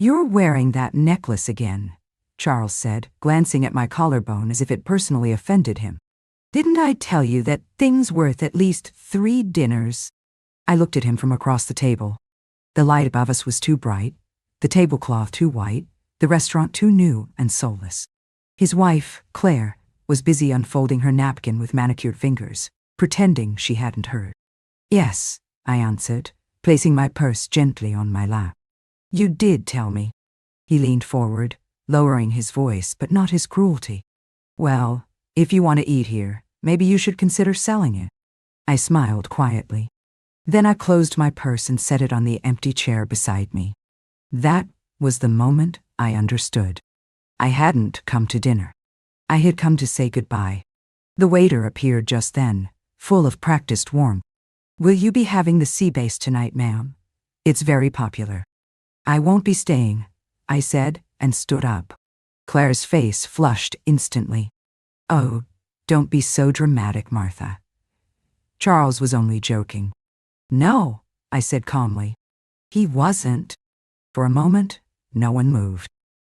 "You're wearing that necklace again," Charles said, glancing at my collarbone as if it personally offended him. "Didn't I tell you that thing's worth at least 3 dinners?" I looked at him from across the table. The light above us was too bright, the tablecloth too white, the restaurant too new and soulless. His wife, Claire, was busy unfolding her napkin with manicured fingers, pretending she hadn't heard. "Yes," I answered, placing my purse gently on my lap. "You did tell me." He leaned forward, lowering his voice but not his cruelty. "Well, if you want to eat here, maybe you should consider selling it." I smiled quietly. Then I closed my purse and set it on the empty chair beside me. That was the moment I understood. I hadn't come to dinner. I had come to say goodbye. The waiter appeared just then, full of practiced warmth. "Will you be having the sea bass tonight, ma'am? It's very popular." "I won't be staying," I said and stood up. Claire's face flushed instantly. "Oh, don't be so dramatic, Martha. Charles was only joking." "No," I said calmly. "He wasn't." For a moment, no one moved.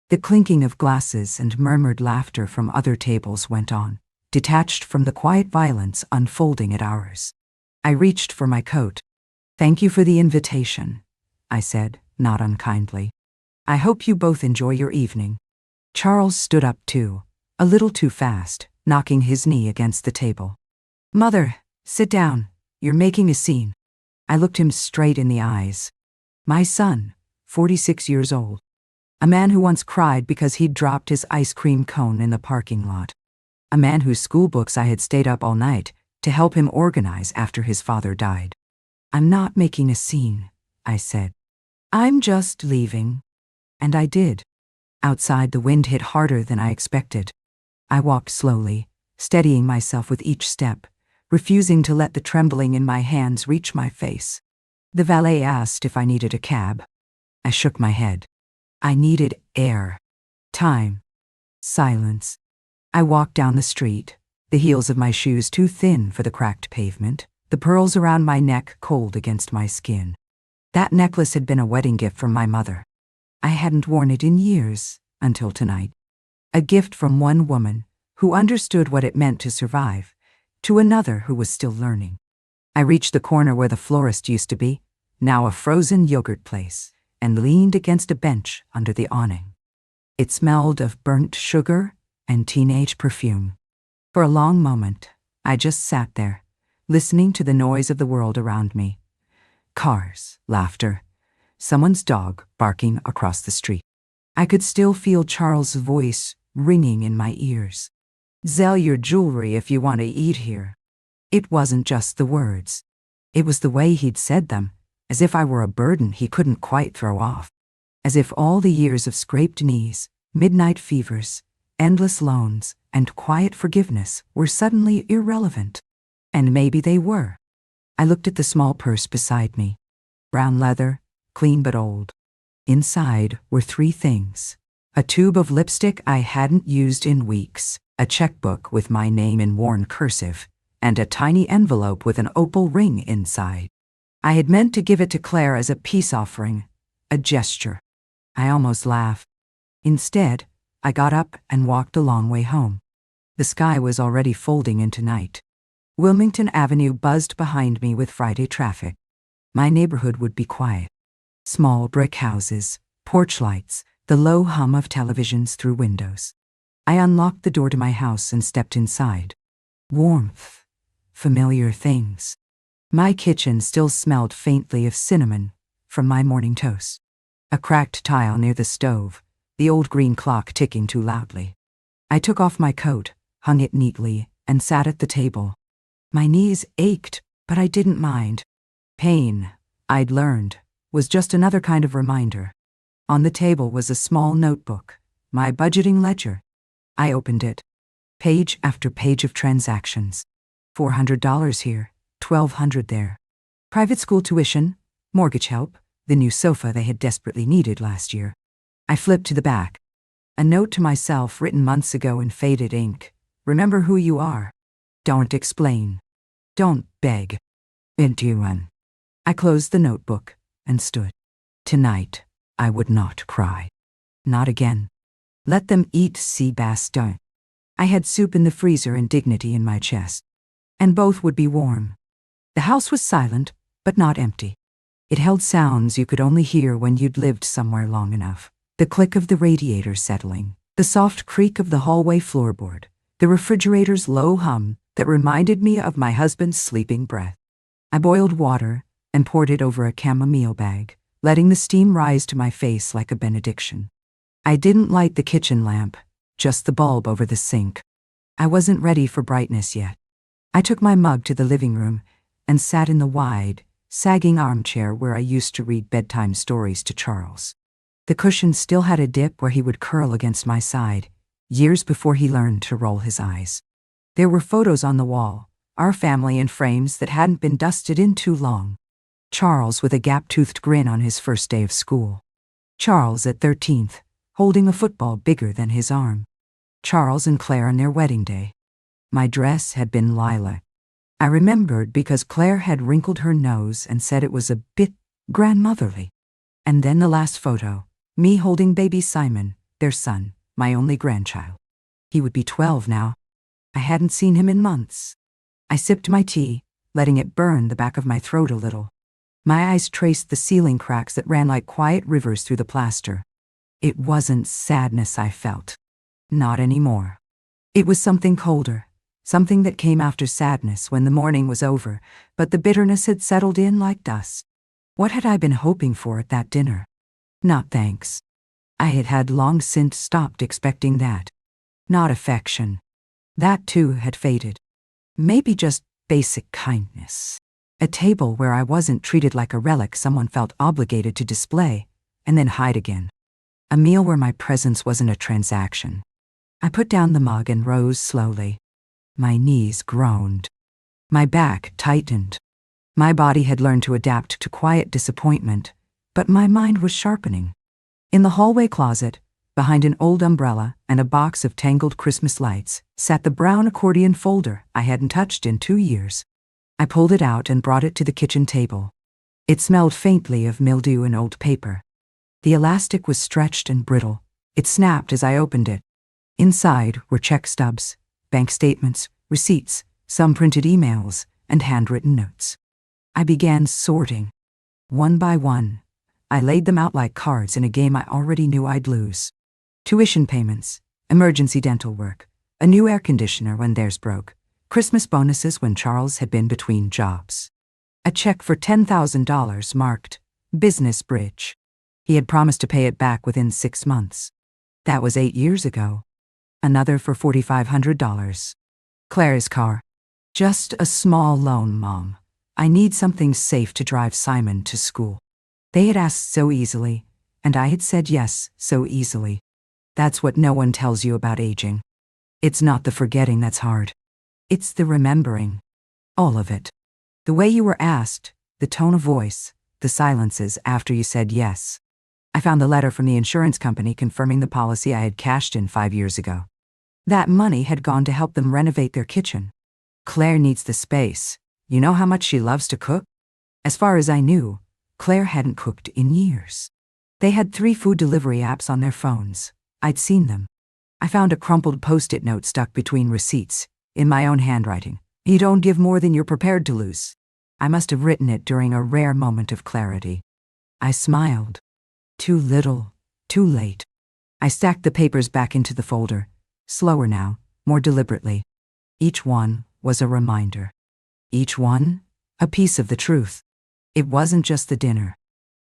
The clinking of glasses and murmured laughter from other tables went on, detached from the quiet violence unfolding at ours. I reached for my coat. "Thank you for the invitation," I said, not unkindly. "I hope you both enjoy your evening." Charles stood up too, a little too fast, knocking his knee against the table. "Mother, sit down. You're making a scene." I looked him straight in the eyes. My son, 46 years old. A man who once cried because he'd dropped his ice cream cone in the parking lot. A man whose school books I had stayed up all night to help him organize after his father died. "I'm not making a scene," I said. "I'm just leaving." And I did. Outside, the wind hit harder than I expected. I walked slowly, steadying myself with each step, refusing to let the trembling in my hands reach my face. The valet asked if I needed a cab. I shook my head. I needed air, time, silence. I walked down the street, the heels of my shoes too thin for the cracked pavement, the pearls around my neck cold against my skin. That necklace had been a wedding gift from my mother. I hadn't worn it in years until tonight. A gift from one woman who understood what it meant to survive, to another who was still learning. I reached the corner where the florist used to be, now a frozen yogurt place, and leaned against a bench under the awning. It smelled of burnt sugar and teenage perfume. For a long moment, I just sat there, listening to the noise of the world around me. Cars, laughter, someone's dog barking across the street. I could still feel Charles' voice ringing in my ears. "Sell your jewelry if you want to eat here." It wasn't just the words. It was the way he'd said them, as if I were a burden he couldn't quite throw off. As if all the years of scraped knees, midnight fevers, endless loans, and quiet forgiveness were suddenly irrelevant. And maybe they were. I looked at the small purse beside me. Brown leather, clean but old. Inside were 3 things. A tube of lipstick I hadn't used in weeks, a checkbook with my name in worn cursive, and a tiny envelope with an opal ring inside. I had meant to give it to Claire as a peace offering, a gesture. I almost laughed. Instead, I got up and walked a long way home. The sky was already folding into night. Wilmington Avenue buzzed behind me with Friday traffic. My neighborhood would be quiet. Small brick houses, porch lights, the low hum of televisions through windows. I unlocked the door to my house and stepped inside. Warmth, familiar things. My kitchen still smelled faintly of cinnamon from my morning toast. A cracked tile near the stove, the old green clock ticking too loudly. I took off my coat, hung it neatly, and sat at the table. My knees ached, but I didn't mind. Pain, I'd learned, was just another kind of reminder. On the table was a small notebook, my budgeting ledger. I opened it. Page after page of transactions. $400 here, $1,200 there. Private school tuition, mortgage help, the new sofa they had desperately needed last year. I flipped to the back. A note to myself written months ago in faded ink. Remember who you are. Don't explain. Don't beg. Into one. I closed the notebook and stood. Tonight, I would not cry. Not again. Let them eat sea bass don't. I had soup in the freezer and dignity in my chest. And both would be warm. The house was silent, but not empty. It held sounds you could only hear when you'd lived somewhere long enough. The click of the radiator settling, the soft creak of the hallway floorboard, the refrigerator's low hum that reminded me of my husband's sleeping breath. I boiled water and poured it over a chamomile bag, letting the steam rise to my face like a benediction. I didn't light the kitchen lamp, just the bulb over the sink. I wasn't ready for brightness yet. I took my mug to the living room and sat in the wide, sagging armchair where I used to read bedtime stories to Charles. The cushion still had a dip where he would curl against my side, years before he learned to roll his eyes. There were photos on the wall, our family in frames that hadn't been dusted in too long. Charles with a gap-toothed grin on his first day of school. Charles at 13th, holding a football bigger than his arm. Charles and Claire on their wedding day. My dress had been lilac. I remembered because Claire had wrinkled her nose and said it was a bit grandmotherly. And then the last photo, me holding baby Simon, their son, my only grandchild. He would be 12 now. I hadn't seen him in months. I sipped my tea, letting it burn the back of my throat a little. My eyes traced the ceiling cracks that ran like quiet rivers through the plaster. It wasn't sadness I felt. Not anymore. It was something colder, something that came after sadness when the morning was over, but the bitterness had settled in like dust. What had I been hoping for at that dinner? Not thanks. I had long since stopped expecting that. Not affection. That too had faded. Maybe just basic kindness. A table where I wasn't treated like a relic someone felt obligated to display, and then hide again. A meal where my presence wasn't a transaction. I put down the mug and rose slowly. My knees groaned. My back tightened. My body had learned to adapt to quiet disappointment, but my mind was sharpening. In the hallway closet, behind an old umbrella and a box of tangled Christmas lights, sat the brown accordion folder I hadn't touched in 2 years. I pulled it out and brought it to the kitchen table. It smelled faintly of mildew and old paper. The elastic was stretched and brittle. It snapped as I opened it. Inside were check stubs, bank statements, receipts, some printed emails, and handwritten notes. I began sorting. One by one, I laid them out like cards in a game I already knew I'd lose. Tuition payments, emergency dental work, a new air conditioner when theirs broke, Christmas bonuses when Charles had been between jobs. A check for $10,000 marked Business Bridge. He had promised to pay it back within 6 months. That was 8 years ago. Another for $4,500. Claire's car. Just a small loan, Mom. I need something safe to drive Simon to school. They had asked so easily, and I had said yes so easily. That's what no one tells you about aging. It's not the forgetting that's hard. It's the remembering. All of it. The way you were asked, the tone of voice, the silences after you said yes. I found the letter from the insurance company confirming the policy I had cashed in 5 years ago. That money had gone to help them renovate their kitchen. Claire needs the space. You know how much she loves to cook? As far as I knew, Claire hadn't cooked in years. They had 3 food delivery apps on their phones. I'd seen them. I found a crumpled Post-it note stuck between receipts, in my own handwriting. You don't give more than you're prepared to lose. I must have written it during a rare moment of clarity. I smiled. Too little, too late. I stacked the papers back into the folder, slower now, more deliberately. Each one was a reminder. Each one, a piece of the truth. It wasn't just the dinner.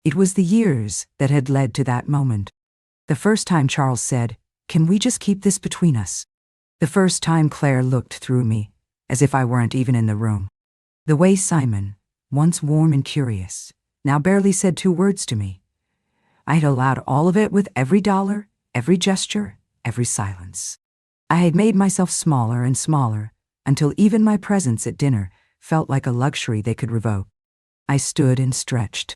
It was the years that had led to that moment. The first time Charles said, "Can we just keep this between us?" The first time Claire looked through me, as if I weren't even in the room. The way Simon, once warm and curious, now barely said 2 words to me. I had allowed all of it with every dollar, every gesture, every silence. I had made myself smaller and smaller, until even my presence at dinner felt like a luxury they could revoke. I stood and stretched.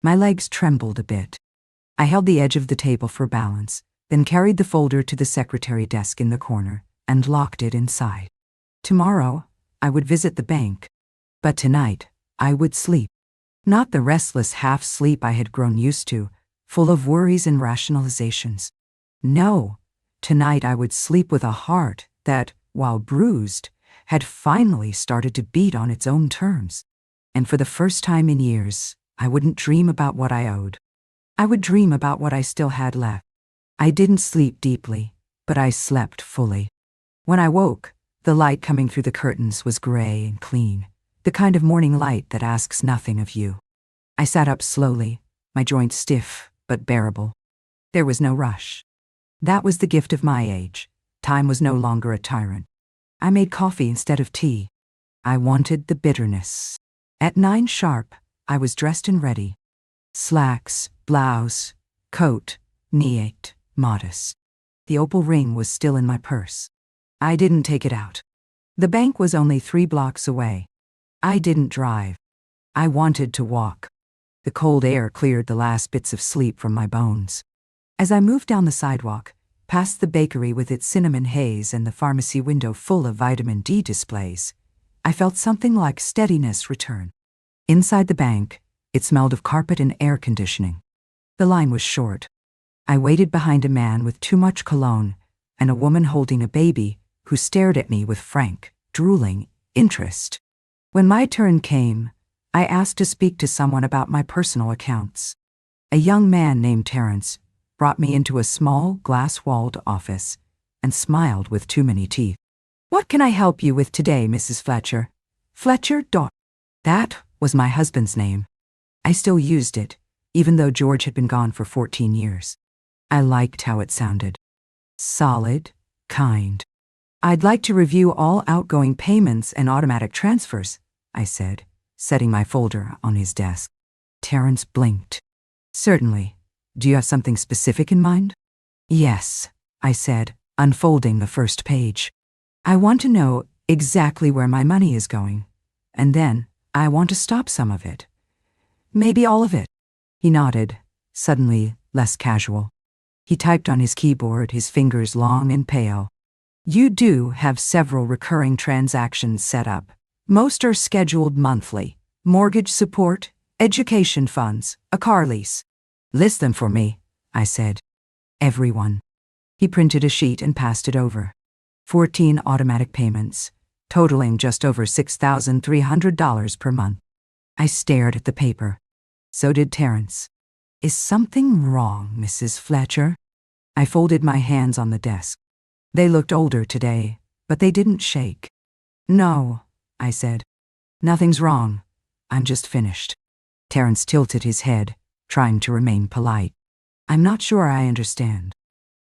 My legs trembled a bit. I held the edge of the table for balance, then carried the folder to the secretary desk in the corner and locked it inside. Tomorrow, I would visit the bank. But tonight, I would sleep. Not the restless half-sleep I had grown used to, full of worries and rationalizations. No, tonight I would sleep with a heart that, while bruised, had finally started to beat on its own terms. And for the first time in years, I wouldn't dream about what I owed. I would dream about what I still had left. I didn't sleep deeply, but I slept fully. When I woke, the light coming through the curtains was gray and clean, the kind of morning light that asks nothing of you. I sat up slowly, my joints stiff but bearable. There was no rush. That was the gift of my age. Time was no longer a tyrant. I made coffee instead of tea. I wanted the bitterness. At 9 sharp, I was dressed and ready. Slacks, blouse, coat, neat, modest. The opal ring was still in my purse. I didn't take it out. The bank was only 3 blocks away. I didn't drive. I wanted to walk. The cold air cleared the last bits of sleep from my bones. As I moved down the sidewalk, past the bakery with its cinnamon haze and the pharmacy window full of vitamin D displays, I felt something like steadiness return. Inside the bank, it smelled of carpet and air conditioning. The line was short. I waited behind a man with too much cologne and a woman holding a baby who stared at me with frank, drooling interest. When my turn came, I asked to speak to someone about my personal accounts. A young man named Terrence brought me into a small, glass-walled office and smiled with too many teeth. "What can I help you with today, Mrs. Fletcher?" Fletcher. That was my husband's name. I still used it, even though George had been gone for 14 years. I liked how it sounded. Solid, kind. "I'd like to review all outgoing payments and automatic transfers," I said, setting my folder on his desk. Terrence blinked. "Certainly. Do you have something specific in mind?" "Yes," I said, unfolding the first page. "I want to know exactly where my money is going, and then I want to stop some of it. Maybe all of it." He nodded, suddenly less casual. He typed on his keyboard, his fingers long and pale. "You do have several recurring transactions set up. Most are scheduled monthly. Mortgage support, education funds, a car lease." "List them for me," I said. "Everyone." He printed a sheet and passed it over. 14 automatic payments, totaling just over $6,300 per month. I stared at the paper. So did Terrence. "Is something wrong, Mrs. Fletcher?" I folded my hands on the desk. They looked older today, but they didn't shake. "No," I said. "Nothing's wrong. I'm just finished." Terrence tilted his head, trying to remain polite. "I'm not sure I understand."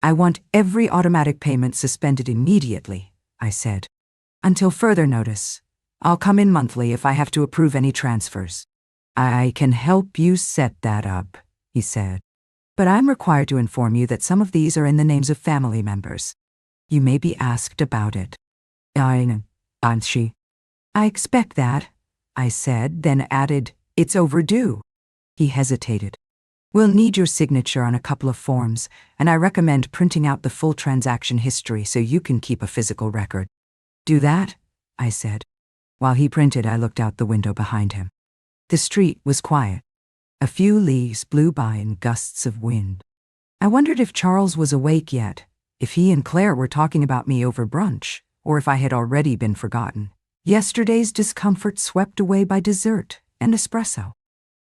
"I want every automatic payment suspended immediately," I said. "Until further notice. I'll come in monthly if I have to approve any transfers." "I can help you set that up," he said. "But I'm required to inform you that some of these are in the names of family members. You may be asked about it." Aren't she?" "I expect that," I said, then added, "It's overdue." He hesitated. "We'll need your signature on a couple of forms, and I recommend printing out the full transaction history so you can keep a physical record." "Do that?" I said. While he printed, I looked out the window behind him. The street was quiet. A few leaves blew by in gusts of wind. I wondered if Charles was awake yet, if he and Claire were talking about me over brunch, or if I had already been forgotten. Yesterday's discomfort swept away by dessert and espresso.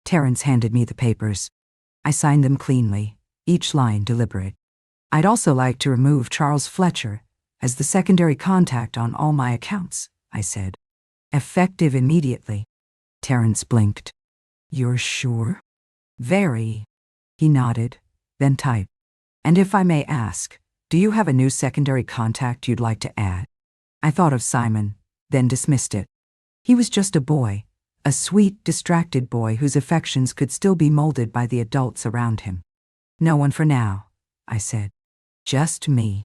Terrence handed me the papers. I signed them cleanly, each line deliberate. "I'd also like to remove Charles Fletcher as the secondary contact on all my accounts," I said. "Effective immediately." Terrence blinked. "You're sure?" "Very." He nodded, then typed. "And if I may ask, do you have a new secondary contact you'd like to add?" I thought of Simon, then dismissed it. He was just a boy, a sweet, distracted boy whose affections could still be molded by the adults around him. "No one for now," I said. "Just me."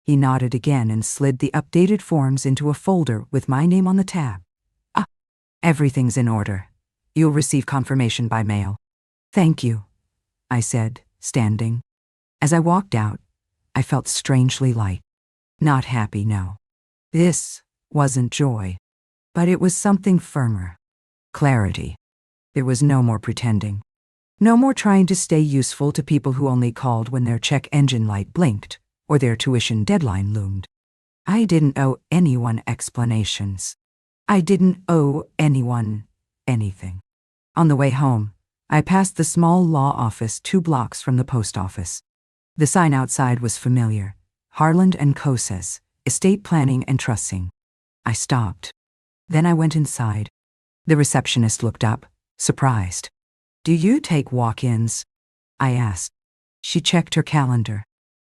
He nodded again and slid the updated forms into a folder with my name on the tab. "Ah, everything's in order. You'll receive confirmation by mail." "Thank you," I said, standing. As I walked out, I felt strangely light. Not happy, no. This wasn't joy, but it was something firmer. Clarity. There was no more pretending. No more trying to stay useful to people who only called when their check engine light blinked or their tuition deadline loomed. I didn't owe anyone explanations. I didn't owe anyone anything. On the way home, I passed the small law office 2 blocks from the post office. The sign outside was familiar. Harland & Koses, Estate Planning and Trusting. I stopped. Then I went inside. The receptionist looked up, surprised. "Do you take walk-ins?" I asked. She checked her calendar.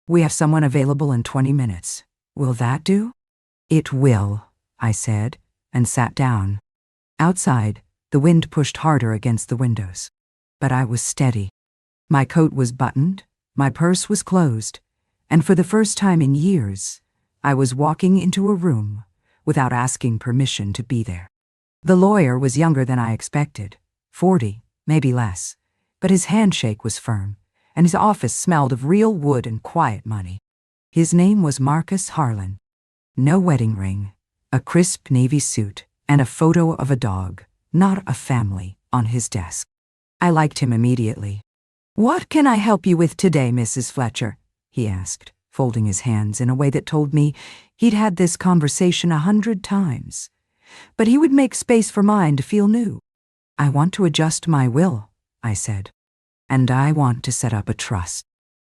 "We have someone available in 20 minutes. Will that do?" "It will," I said, and sat down. Outside, the wind pushed harder against the windows. But I was steady. My coat was buttoned, my purse was closed, and for the first time in years, I was walking into a room without asking permission to be there. The lawyer was younger than I expected, 40, maybe less, but his handshake was firm, and his office smelled of real wood and quiet money. His name was Marcus Harlan. No wedding ring, a crisp navy suit, and a photo of a dog, not a family, on his desk. I liked him immediately. "What can I help you with today, Mrs. Fletcher?" he asked, folding his hands in a way that told me he'd had this conversation 100 times. But he would make space for mine to feel new. "I want to adjust my will," I said. "And I want to set up a trust."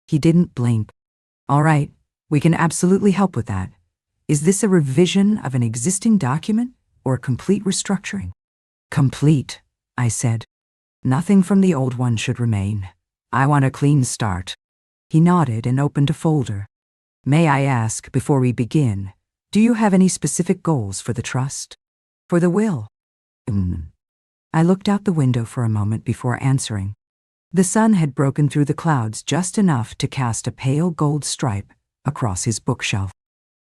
He didn't blink. "All right, we can absolutely help with that. Is this a revision of an existing document or a complete restructuring?" "Complete," I said. "Nothing from the old one should remain. I want a clean start." He nodded and opened a folder. "May I ask, before we begin, do you have any specific goals for the trust? For the will?" I looked out the window for a moment before answering. The sun had broken through the clouds just enough to cast a pale gold stripe across his bookshelf.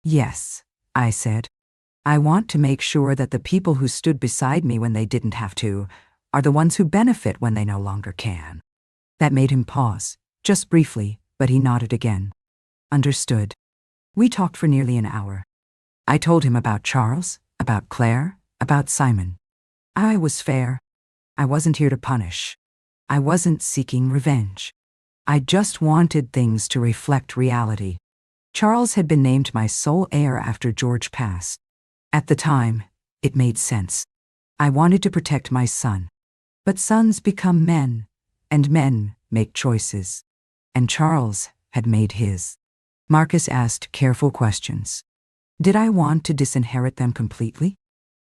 "Yes," I said. "I want to make sure that the people who stood beside me when they didn't have to are the ones who benefit when they no longer can." That made him pause, just briefly, but he nodded again. "Understood." We talked for nearly an hour. I told him about Charles, about Claire, about Simon. I was fair. I wasn't here to punish. I wasn't seeking revenge. I just wanted things to reflect reality. Charles had been named my sole heir after George passed. At the time, it made sense. I wanted to protect my son. But sons become men, and men make choices. And Charles had made his. Marcus asked careful questions. Did I want to disinherit them completely?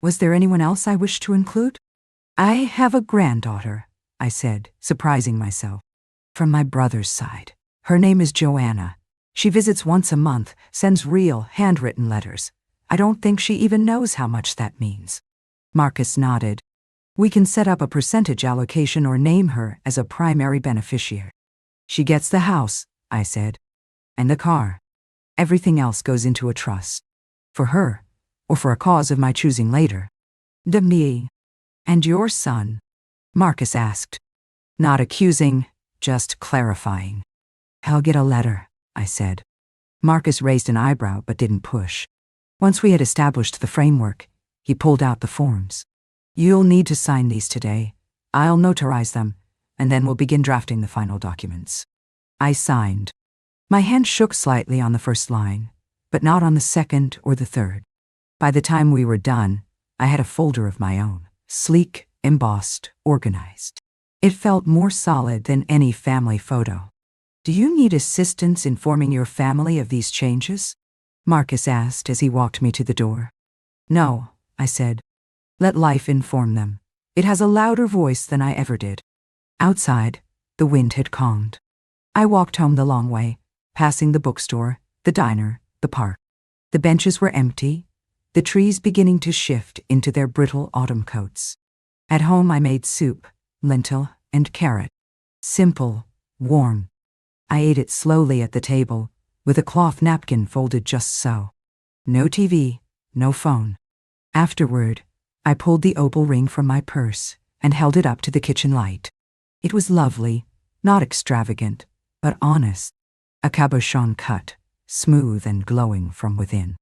Was there anyone else I wished to include? "I have a granddaughter," I said, surprising myself. "From my brother's side. Her name is Joanna. She visits once a month, sends real, handwritten letters. I don't think she even knows how much that means." Marcus nodded. "We can set up a percentage allocation or name her as a primary beneficiary." "She gets the house," I said, "and the car. Everything else goes into a trust. For her, or for a cause of my choosing later." "De me. And your son?" Marcus asked. Not accusing, just clarifying. "I'll get a letter," I said. Marcus raised an eyebrow but didn't push. Once we had established the framework, he pulled out the forms. "You'll need to sign these today. I'll notarize them, and then we'll begin drafting the final documents." I signed. My hand shook slightly on the first line, but not on the second or the third. By the time we were done, I had a folder of my own, sleek, embossed, organized. It felt more solid than any family photo. "Do you need assistance informing your family of these changes?" Marcus asked as he walked me to the door. "No," I said. "Let life inform them. It has a louder voice than I ever did." Outside, the wind had calmed. I walked home the long way, passing the bookstore, the diner, the park. The benches were empty, the trees beginning to shift into their brittle autumn coats. At home I made soup, lentil, and carrot. Simple, warm. I ate it slowly at the table, with a cloth napkin folded just so. No TV, no phone. Afterward, I pulled the opal ring from my purse and held it up to the kitchen light. It was lovely, not extravagant, but honest. A cabochon cut, smooth and glowing from within.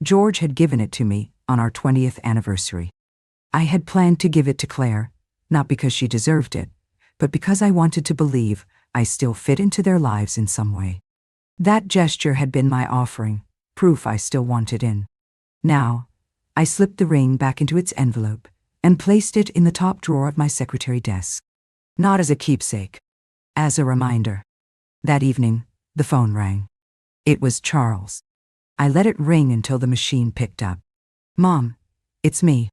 George had given it to me on our 20th anniversary. I had planned to give it to Claire, not because she deserved it, but because I wanted to believe I still fit into their lives in some way. That gesture had been my offering, proof I still wanted in. Now, I slipped the ring back into its envelope and placed it in the top drawer of my secretary desk. Not as a keepsake, as a reminder. That evening, the phone rang. It was Charles. I let it ring until the machine picked up. "Mom, it's me.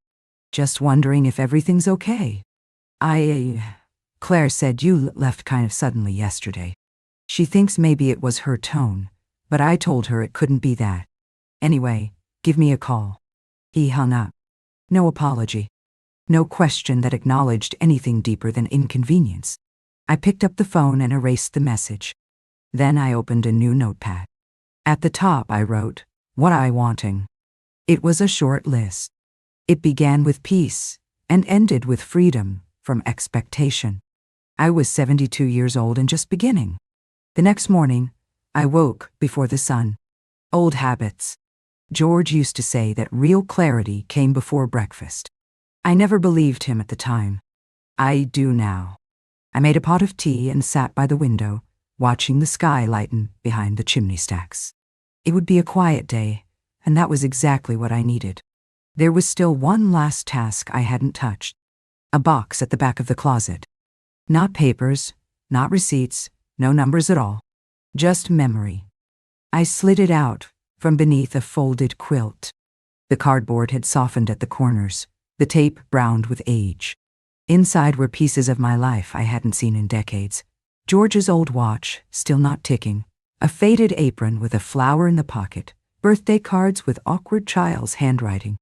Just wondering if everything's okay. Claire said you left kind of suddenly yesterday. She thinks maybe it was her tone, but I told her it couldn't be that. Anyway, give me a call." He hung up. No apology. No question that acknowledged anything deeper than inconvenience. I picked up the phone and erased the message. Then I opened a new notepad. At the top I wrote, "What I wanting." It was a short list. It began with peace and ended with freedom from expectation. I was 72 years old and just beginning. The next morning, I woke before the sun. Old habits. George used to say that real clarity came before breakfast. I never believed him at the time. I do now. I made a pot of tea and sat by the window, watching the sky lighten behind the chimney stacks. It would be a quiet day, and that was exactly what I needed. There was still one last task I hadn't touched. A box at the back of the closet. Not papers, not receipts, no numbers at all. Just memory. I slid it out from beneath a folded quilt. The cardboard had softened at the corners, the tape browned with age. Inside were pieces of my life I hadn't seen in decades. George's old watch, still not ticking, a faded apron with a flower in the pocket, birthday cards with awkward child's handwriting.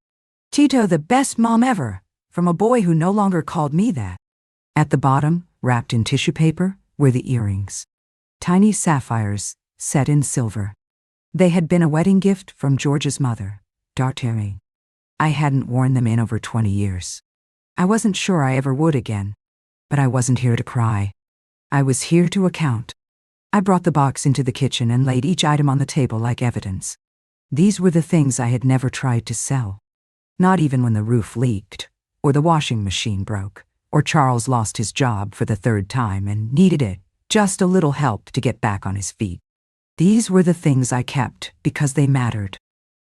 "Tito, the best mom ever," from a boy who no longer called me that. At the bottom, wrapped in tissue paper, were the earrings. Tiny sapphires, set in silver. They had been a wedding gift from George's mother, Dartere. I hadn't worn them in over 20 years. I wasn't sure I ever would again, but I wasn't here to cry. I was here to account. I brought the box into the kitchen and laid each item on the table like evidence. These were the things I had never tried to sell. Not even when the roof leaked, or the washing machine broke, or Charles lost his job for the third time and needed it, just a little help to get back on his feet. These were the things I kept because they mattered.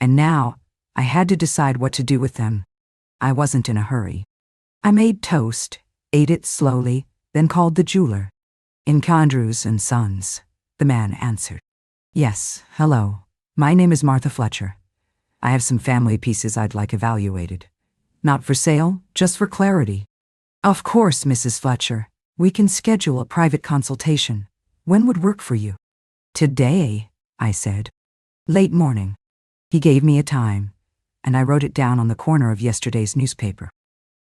And now, I had to decide what to do with them. I wasn't in a hurry. I made toast, ate it slowly, then called the jeweler. "In Andrews and Sons," the man answered. "Yes, hello. My name is Martha Fletcher. I have some family pieces I'd like evaluated. Not for sale, just for clarity." "Of course, Mrs. Fletcher. We can schedule a private consultation. When would work for you?" "Today," I said. "Late morning." He gave me a time, and I wrote it down on the corner of yesterday's newspaper.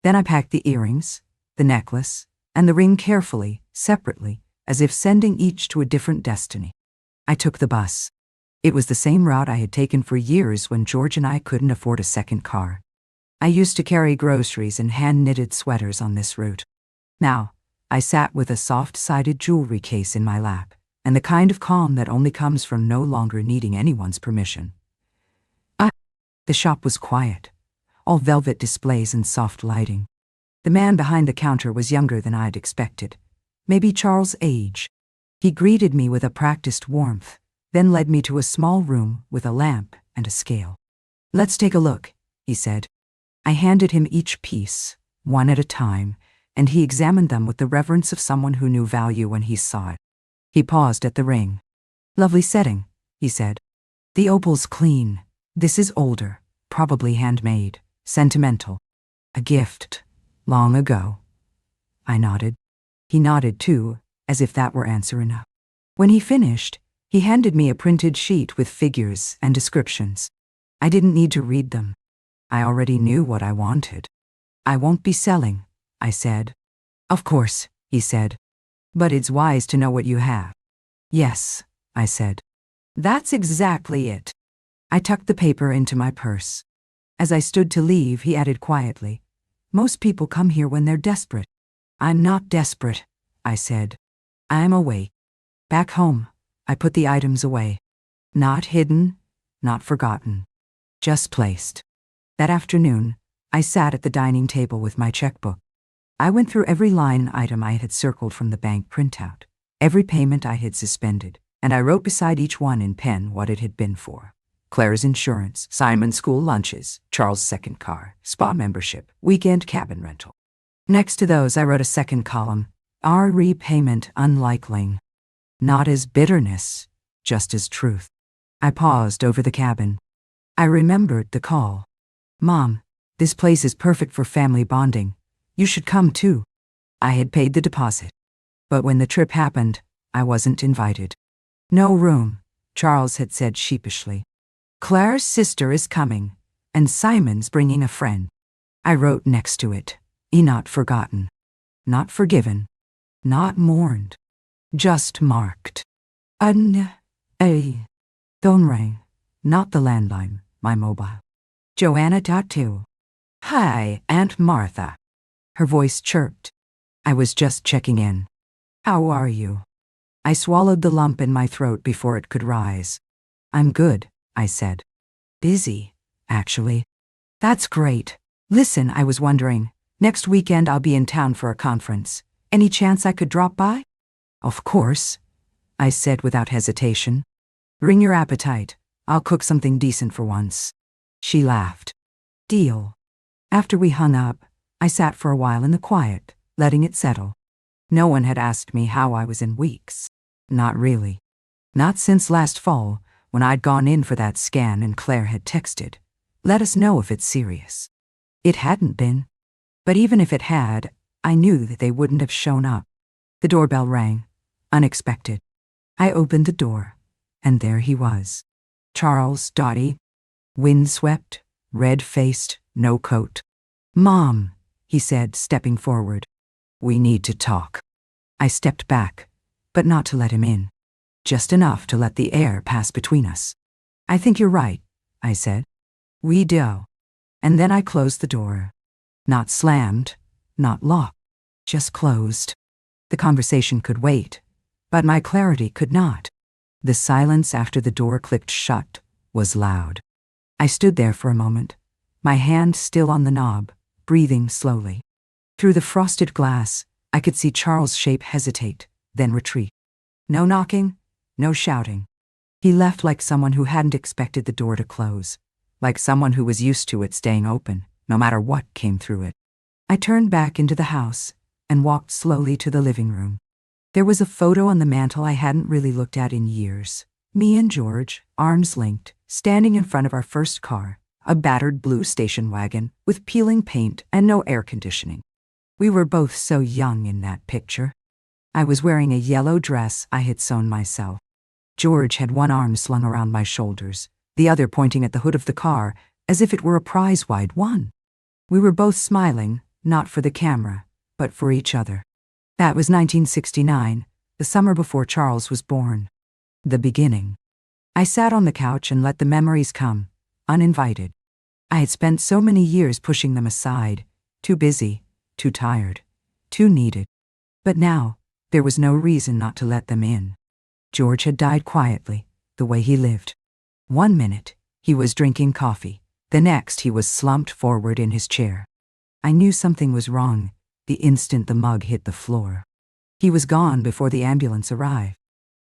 Then I packed the earrings, the necklace, and the ring carefully, separately, as if sending each to a different destiny. I took the bus. It was the same route I had taken for years when George and I couldn't afford a second car. I used to carry groceries and hand-knitted sweaters on this route. Now, I sat with a soft-sided jewelry case in my lap, and the kind of calm that only comes from no longer needing anyone's permission. The shop was quiet, all velvet displays and soft lighting. The man behind the counter was younger than I'd expected, maybe Charles' age. He greeted me with a practiced warmth, then led me to a small room with a lamp and a scale. "Let's take a look," he said. I handed him each piece, one at a time, and he examined them with the reverence of someone who knew value when he saw it. He paused at the ring. "Lovely setting," he said. "The opal's clean. This is older, probably handmade, sentimental. A gift, long ago." I nodded. He nodded too, as if that were answer enough. When he finished, he handed me a printed sheet with figures and descriptions. I didn't need to read them. I already knew what I wanted. "I won't be selling," I said. "Of course," he said. "But it's wise to know what you have." "Yes," I said. "That's exactly it." I tucked the paper into my purse. As I stood to leave, he added quietly, "Most people come here when they're desperate." "I'm not desperate," I said. "I'm awake." Back home, I put the items away. Not hidden, not forgotten, just placed. That afternoon, I sat at the dining table with my checkbook. I went through every line item I had circled from the bank printout, every payment I had suspended, and I wrote beside each one in pen what it had been for. Claire's insurance, Simon's school lunches, Charles' second car, spa membership, weekend cabin rental. Next to those, I wrote a second column, our repayment unlikely. Not as bitterness, just as truth. I paused over the cabin. I remembered the call. Mom, this place is perfect for family bonding. You should come too. I had paid the deposit. But when the trip happened, I wasn't invited. No room, Charles had said sheepishly. Claire's sister is coming, and Simon's bringing a friend. I wrote next to it, not forgotten, not forgiven, not mourned, just marked. A phone rang, not the landline, my mobile. Joanna Datu. Hi, Aunt Martha. Her voice chirped. I was just checking in. How are you? I swallowed the lump in my throat before it could rise. I'm good, I said. Busy, actually. That's great. Listen, I was wondering, next weekend I'll be in town for a conference. Any chance I could drop by? Of course, I said without hesitation. Bring your appetite. I'll cook something decent for once. She laughed. Deal. After we hung up, I sat for a while in the quiet, letting it settle. No one had asked me how I was in weeks. Not really. Not since last fall, when I'd gone in for that scan and Claire had texted, "Let us know if it's serious." It hadn't been. But even if it had, I knew that they wouldn't have shown up. The doorbell rang, unexpected. I opened the door, and there he was. Charles Dottie, windswept, red-faced, no coat. Mom, he said, stepping forward. We need to talk. I stepped back, but not to let him in. Just enough to let the air pass between us. I think you're right, I said. We do. And then I closed the door. Not slammed, not locked, just closed. The conversation could wait, but my clarity could not. The silence after the door clicked shut was loud. I stood there for a moment, my hand still on the knob, breathing slowly. Through the frosted glass, I could see Charles' shape hesitate, then retreat. No knocking, no shouting. He left like someone who hadn't expected the door to close, like someone who was used to it staying open, no matter what came through it. I turned back into the house and walked slowly to the living room. There was a photo on the mantel I hadn't really looked at in years. Me and George, arms linked, standing in front of our first car, a battered blue station wagon with peeling paint and no air conditioning. We were both so young in that picture. I was wearing a yellow dress I had sewn myself. George had one arm slung around my shoulders, the other pointing at the hood of the car, as if it were a prize we'd won. We were both smiling, not for the camera, but for each other. That was 1969, the summer before Charles was born. The beginning. I sat on the couch and let the memories come, uninvited. I had spent so many years pushing them aside, too busy, too tired, too needed. But now, there was no reason not to let them in. George had died quietly, the way he lived. 1 minute, he was drinking coffee. The next, he was slumped forward in his chair. I knew something was wrong the instant the mug hit the floor. He was gone before the ambulance arrived.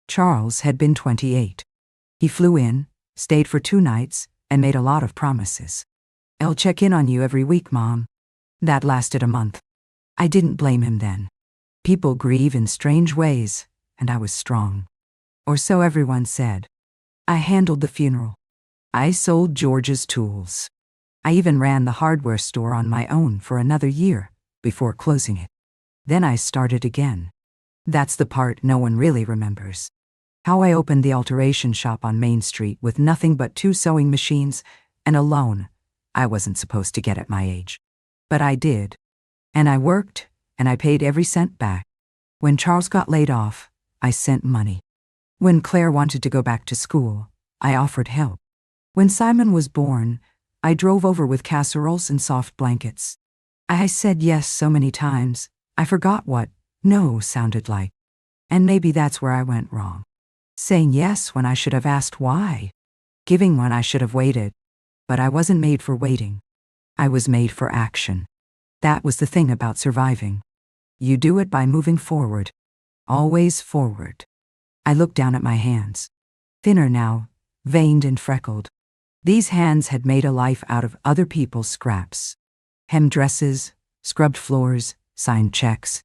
Charles had been 28. He flew in, stayed for 2 nights, and made a lot of promises. I'll check in on you every week, Mom. That lasted a month. I didn't blame him then. People grieve in strange ways, and I was strong. Or so everyone said. I handled the funeral. I sold George's tools. I even ran the hardware store on my own for another year before closing it. Then I started again. That's the part no one really remembers. How I opened the alteration shop on Main Street with nothing but 2 sewing machines and a loan I wasn't supposed to get at my age. But I did. And I worked, and I paid every cent back. When Charles got laid off, I sent money. When Claire wanted to go back to school, I offered help. When Simon was born, I drove over with casseroles and soft blankets. I said yes so many times, I forgot what no sounded like. And maybe that's where I went wrong. Saying yes when I should have asked why. Giving when I should have waited. But I wasn't made for waiting. I was made for action. That was the thing about surviving. You do it by moving forward. Always forward. I looked down at my hands. Thinner now, veined and freckled. These hands had made a life out of other people's scraps. Hemmed dresses, scrubbed floors, signed checks.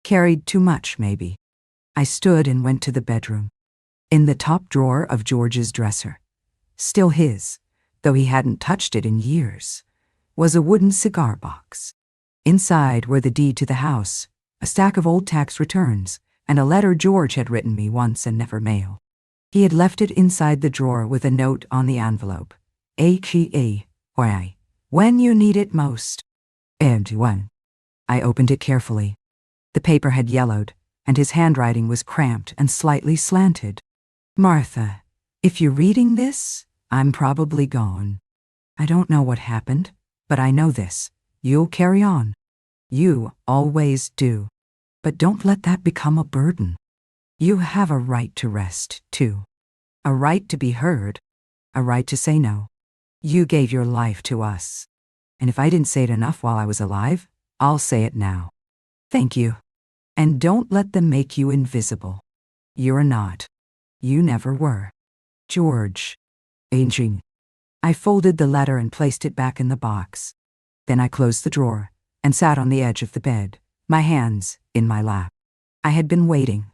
Carried too much, maybe. I stood and went to the bedroom. In the top drawer of George's dresser, still his, though he hadn't touched it in years, was a wooden cigar box. Inside were the deed to the house, a stack of old tax returns, and a letter George had written me once and never mailed. He had left it inside the drawer with a note on the envelope. H-E-A, or I, when you need it most. And when. I opened it carefully. The paper had yellowed, and his handwriting was cramped and slightly slanted. Martha, if you're reading this, I'm probably gone. I don't know what happened, but I know this. You'll carry on. You always do. But don't let that become a burden. You have a right to rest, too. A right to be heard. A right to say no. You gave your life to us. And if I didn't say it enough while I was alive, I'll say it now. Thank you. And don't let them make you invisible. You're not. You never were. George. Aging. I folded the letter and placed it back in the box. Then I closed the drawer and sat on the edge of the bed, my hands in my lap. I had been waiting,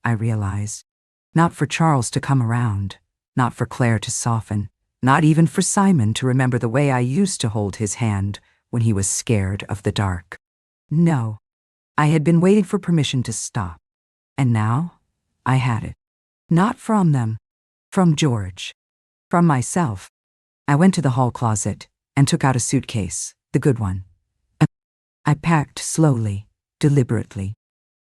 I realized. Not for Charles to come around, not for Claire to soften, not even for Simon to remember the way I used to hold his hand when he was scared of the dark. No. I had been waiting for permission to stop. And now, I had it. Not from them. From George. From myself. I went to the hall closet and took out a suitcase, the good one. I packed slowly, deliberately.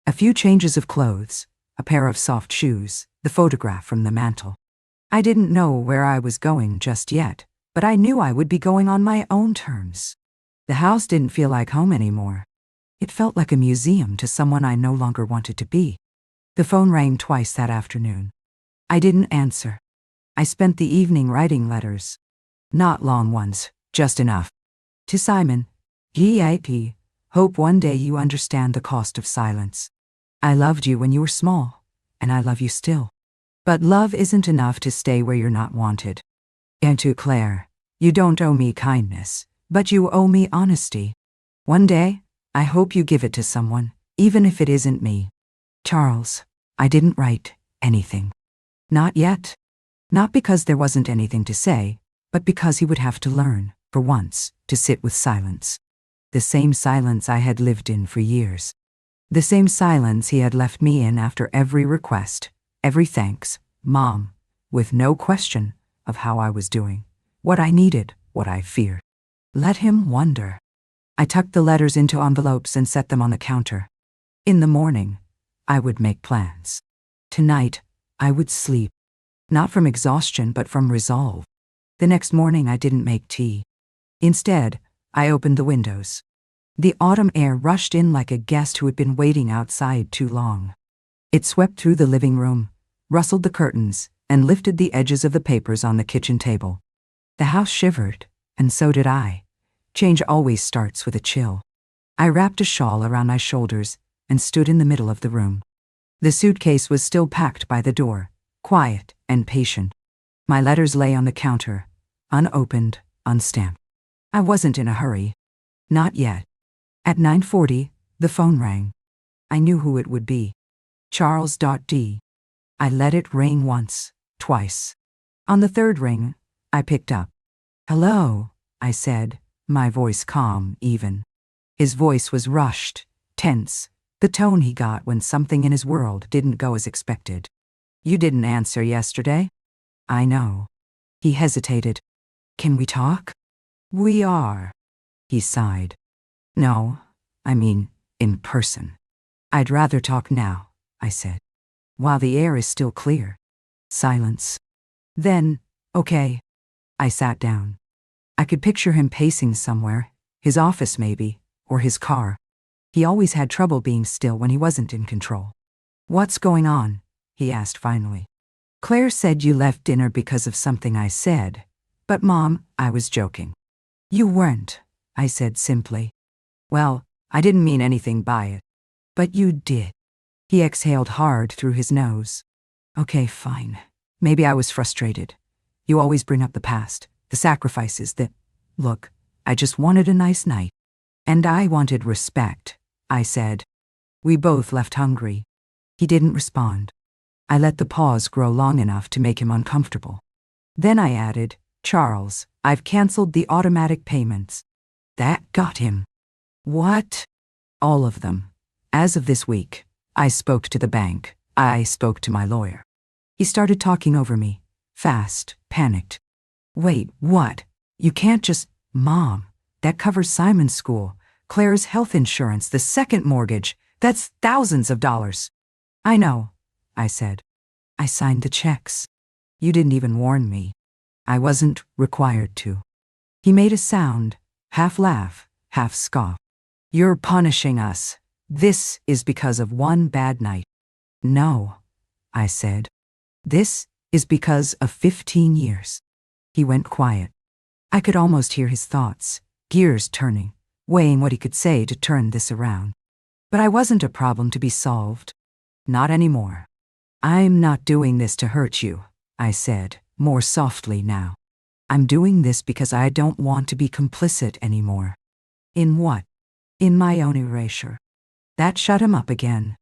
A few changes of clothes, a pair of soft shoes, the photograph from the mantel. I didn't know where I was going just yet, but I knew I would be going on my own terms. The house didn't feel like home anymore. It felt like a museum to someone I no longer wanted to be. The phone rang twice that afternoon. I didn't answer. I spent the evening writing letters. Not long ones, just enough. To Simon, GIP, hope one day you understand the cost of silence. I loved you when you were small, and I love you still. But love isn't enough to stay where you're not wanted. And to Claire, you don't owe me kindness, but you owe me honesty. One day, I hope you give it to someone, even if it isn't me. Charles, I didn't write anything. Not yet. Not because there wasn't anything to say, but because he would have to learn, for once, to sit with silence. The same silence I had lived in for years. The same silence he had left me in after every request, every thanks, Mom, with no question of how I was doing, what I needed, what I feared. Let him wonder. I tucked the letters into envelopes and set them on the counter. In the morning, I would make plans. Tonight, I would sleep. Not from exhaustion, but from resolve. The next morning, I didn't make tea. Instead, I opened the windows. The autumn air rushed in like a guest who had been waiting outside too long. It swept through the living room, rustled the curtains, and lifted the edges of the papers on the kitchen table. The house shivered, and so did I. Change always starts with a chill. I wrapped a shawl around my shoulders and stood in the middle of the room. The suitcase was still packed by the door, quiet and patient. My letters lay on the counter, unopened, unstamped. I wasn't in a hurry. Not yet. At 9:40, the phone rang. I knew who it would be. Charles.D. I let it ring once, twice. On the third ring, I picked up. Hello, I said, my voice calm, even. His voice was rushed, tense, the tone he got when something in his world didn't go as expected. You didn't answer yesterday? I know. He hesitated. Can we talk? We are. He sighed. No, I mean, in person. I'd rather talk now, I said. While the air is still clear. Silence. Then, okay. I sat down. I could picture him pacing somewhere, his office maybe, or his car. He always had trouble being still when he wasn't in control. What's going on? He asked finally. Claire said you left dinner because of something I said. But Mom, I was joking. You weren't, I said simply. Well, I didn't mean anything by it. But you did. He exhaled hard through his nose. Okay, fine. Maybe I was frustrated. You always bring up the past, the sacrifices that... Look, I just wanted a nice night. And I wanted respect, I said. We both left hungry. He didn't respond. I let the pause grow long enough to make him uncomfortable. Then I added, Charles, I've canceled the automatic payments. That got him. What? All of them. As of this week. I spoke to the bank. I spoke to my lawyer. He started talking over me. Fast, panicked. Wait, what? You can't just... Mom, that covers Simon's school, Claire's health insurance, the second mortgage. That's thousands of dollars. I know, I said. I signed the checks. You didn't even warn me. I wasn't required to. He made a sound, half laugh, half scoff. You're punishing us. This is because of one bad night. No, I said. This is because of 15 years. He went quiet. I could almost hear his thoughts, gears turning, weighing what he could say to turn this around. But I wasn't a problem to be solved. Not anymore. I'm not doing this to hurt you, I said, more softly now. I'm doing this because I don't want to be complicit anymore. In what? In my own erasure. That shut him up again.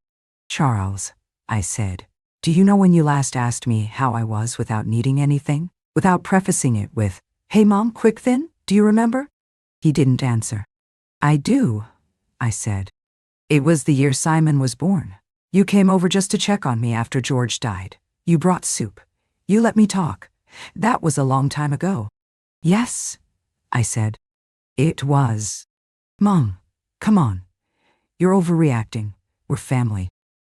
Charles, I said, do you know when you last asked me how I was without needing anything? Without prefacing it with, hey Mom, quick then, do you remember? He didn't answer. I do, I said. It was the year Simon was born. You came over just to check on me after George died. You brought soup. You let me talk. That was a long time ago. Yes, I said. It was. Mom, come on. You're overreacting. We're family.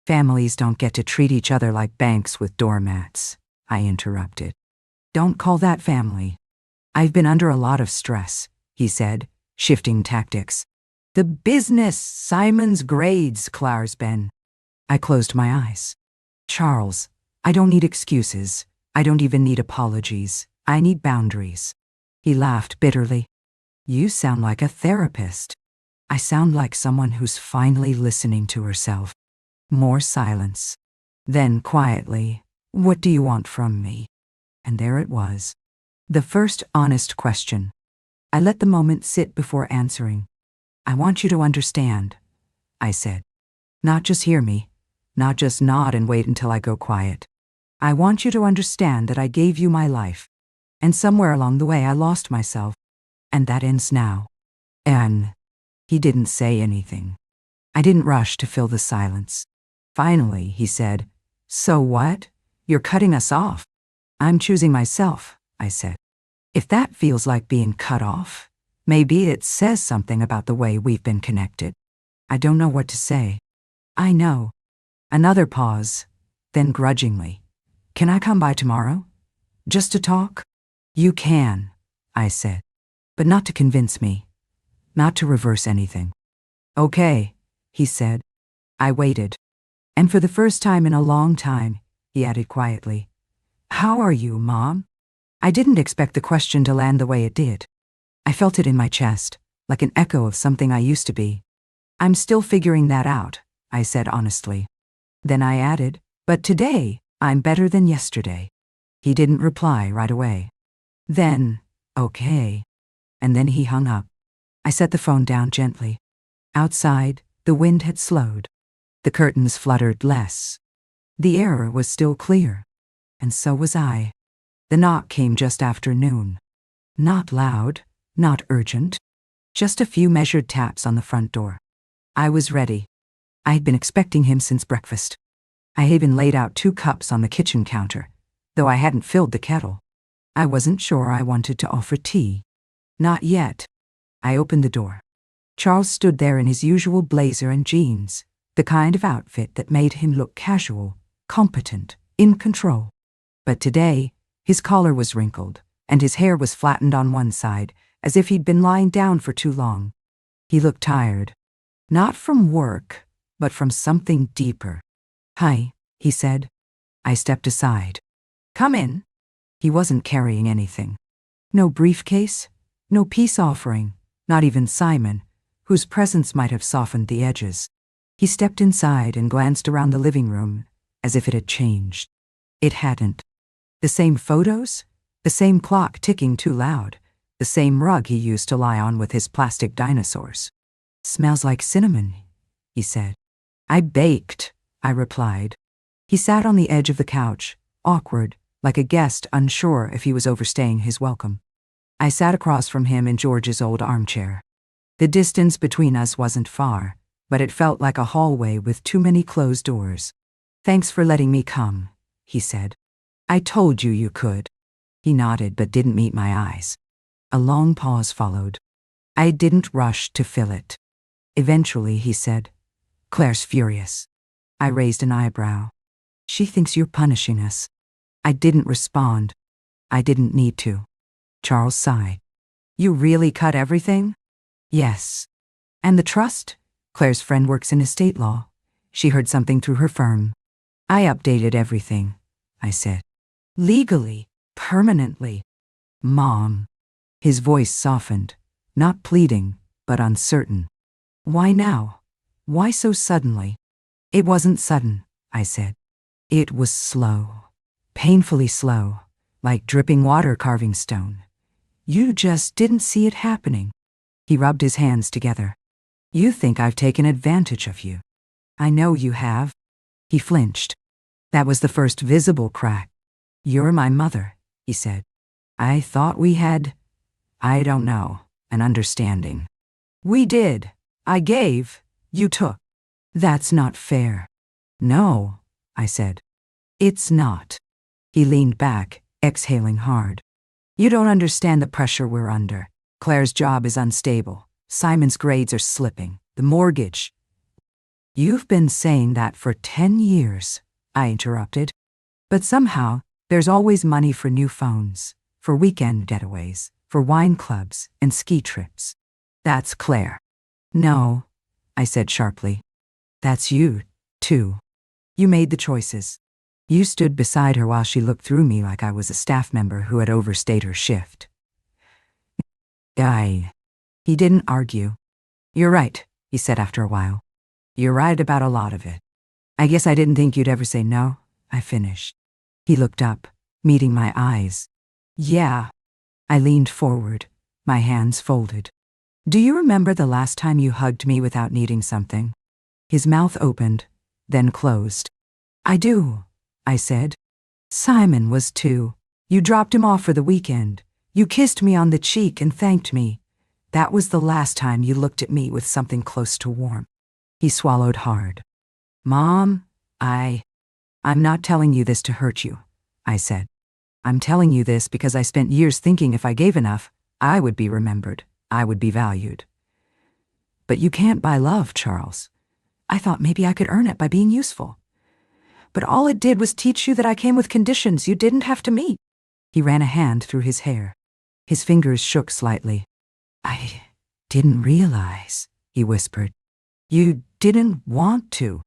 Families don't get to treat each other like banks with doormats, I interrupted. Don't call that family. I've been under a lot of stress, he said, shifting tactics. The business, Simon's grades, Claire's been. I closed my eyes. Charles, I don't need excuses. I don't even need apologies. I need boundaries. He laughed bitterly. You sound like a therapist. I sound like someone who's finally listening to herself. More silence. Then quietly, what do you want from me? And there it was. The first honest question. I let the moment sit before answering. I want you to understand, I said. Not just hear me, not just nod and wait until I go quiet. I want you to understand that I gave you my life, and somewhere along the way I lost myself, and that ends now. And he didn't say anything. I didn't rush to fill the silence. Finally, he said, so what? You're cutting us off. I'm choosing myself, I said. If that feels like being cut off, maybe it says something about the way we've been connected. I don't know what to say. I know. Another pause, then grudgingly. Can I come by tomorrow? Just to talk? You can, I said. But not to convince me. Not to reverse anything. Okay, he said. I waited. And for the first time in a long time, he added quietly, how are you, Mom? I didn't expect the question to land the way it did. I felt it in my chest, like an echo of something I used to be. I'm still figuring that out, I said honestly. Then I added, but today, I'm better than yesterday. He didn't reply right away. Then, okay. And then he hung up. I set the phone down gently. Outside, the wind had slowed. The curtains fluttered less. The air was still clear. And so was I. The knock came just after noon. Not loud, not urgent. Just a few measured taps on the front door. I was ready. I had been expecting him since breakfast. I had even laid out 2 cups on the kitchen counter, though I hadn't filled the kettle. I wasn't sure I wanted to offer tea. Not yet. I opened the door. Charles stood there in his usual blazer and jeans, the kind of outfit that made him look casual, competent, in control. But today, his collar was wrinkled, and his hair was flattened on one side, as if he'd been lying down for too long. He looked tired. Not from work, but from something deeper. Hi, he said. I stepped aside. Come in. He wasn't carrying anything. No briefcase, no peace offering, not even Simon, whose presence might have softened the edges. He stepped inside and glanced around the living room, as if it had changed. It hadn't. The same photos, the same clock ticking too loud, the same rug he used to lie on with his plastic dinosaurs. "Smells like cinnamon," he said. "I baked," I replied. He sat on the edge of the couch, awkward, like a guest unsure if he was overstaying his welcome. I sat across from him in George's old armchair. The distance between us wasn't far, but it felt like a hallway with too many closed doors. "Thanks for letting me come," he said. "I told you you could." He nodded but didn't meet my eyes. A long pause followed. I didn't rush to fill it. Eventually, he said, "Claire's furious." I raised an eyebrow. "She thinks you're punishing us." I didn't respond. I didn't need to. Charles sighed. "You really cut everything?" "Yes." "And the trust?" Claire's friend works in estate law. She heard something through her firm. "I updated everything," I said. "Legally, permanently." "Mom." His voice softened, not pleading, but uncertain. "Why now? Why so suddenly?" "It wasn't sudden," I said. "It was slow, painfully slow, like dripping water carving stone. You just didn't see it happening." He rubbed his hands together. "You think I've taken advantage of you. I know you have." He flinched. That was the first visible crack. "You're my mother," he said. "I thought we had, I don't know, an understanding." "We did. I gave, you took." "That's not fair." "No," I said. "It's not." He leaned back, exhaling hard. "You don't understand the pressure we're under. Claire's job is unstable. Simon's grades are slipping. The mortgage." "You've been saying that for 10 years, I interrupted. "But somehow, there's always money for new phones, for weekend getaways, for wine clubs and ski trips. That's Claire." "No," I said sharply. "That's you, too. You made the choices. You stood beside her while she looked through me like I was a staff member who had overstayed her shift." He didn't argue. "You're right," he said after a while. "You're right about a lot of it. I guess I didn't think you'd ever say no," I finished. He looked up, meeting my eyes. "Yeah." I leaned forward, my hands folded. "Do you remember the last time you hugged me without needing something?" His mouth opened, then closed. "I do," I said. "Simon was too. You dropped him off for the weekend. You kissed me on the cheek and thanked me. That was the last time you looked at me with something close to warm." He swallowed hard. "Mom, I'm not telling you this to hurt you," I said. "I'm telling you this because I spent years thinking if I gave enough, I would be remembered, I would be valued." "But you can't buy love, Charles. I thought maybe I could earn it by being useful. But all it did was teach you that I came with conditions you didn't have to meet." He ran a hand through his hair. His fingers shook slightly. "I didn't realize," he whispered. "You didn't want to."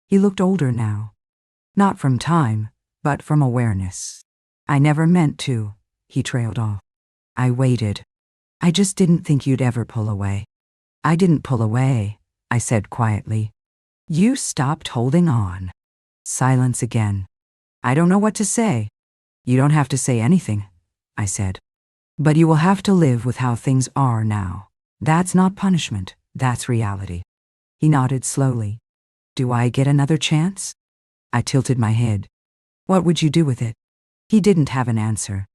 He looked older now. Not from time, but from awareness. "I never meant to," he trailed off. I waited. "I just didn't think you'd ever pull away." "I didn't pull away," I said quietly. "You stopped holding on." Silence again. "I don't know what to say." "You don't have to say anything," I said. "But you will have to live with how things are now. That's not punishment, that's reality." He nodded slowly. "Do I get another chance?" I tilted my head. "What would you do with it?" He didn't have an answer.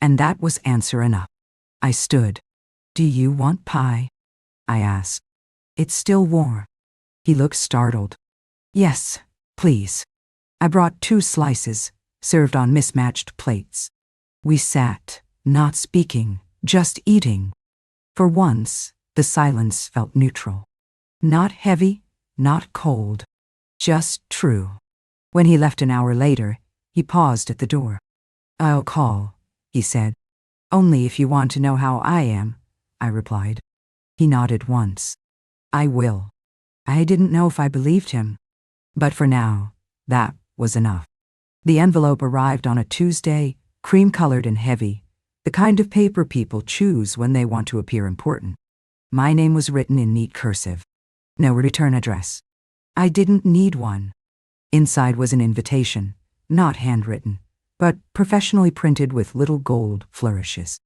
And that was answer enough. I stood. "Do you want pie?" I asked. "It's still warm." He looked startled. "Yes, please." I brought 2 slices, served on mismatched plates. We sat, not speaking, just eating. For once, the silence felt neutral. Not heavy, not cold, just true. When he left an hour later, he paused at the door. "I'll call," he said. "Only if you want to know how I am," I replied. He nodded once. "I will." I didn't know if I believed him. But for now, that was enough. The envelope arrived on a Tuesday, cream-colored and heavy, the kind of paper people choose when they want to appear important. My name was written in neat cursive. No return address. I didn't need one. Inside was an invitation, not handwritten, but professionally printed with little gold flourishes.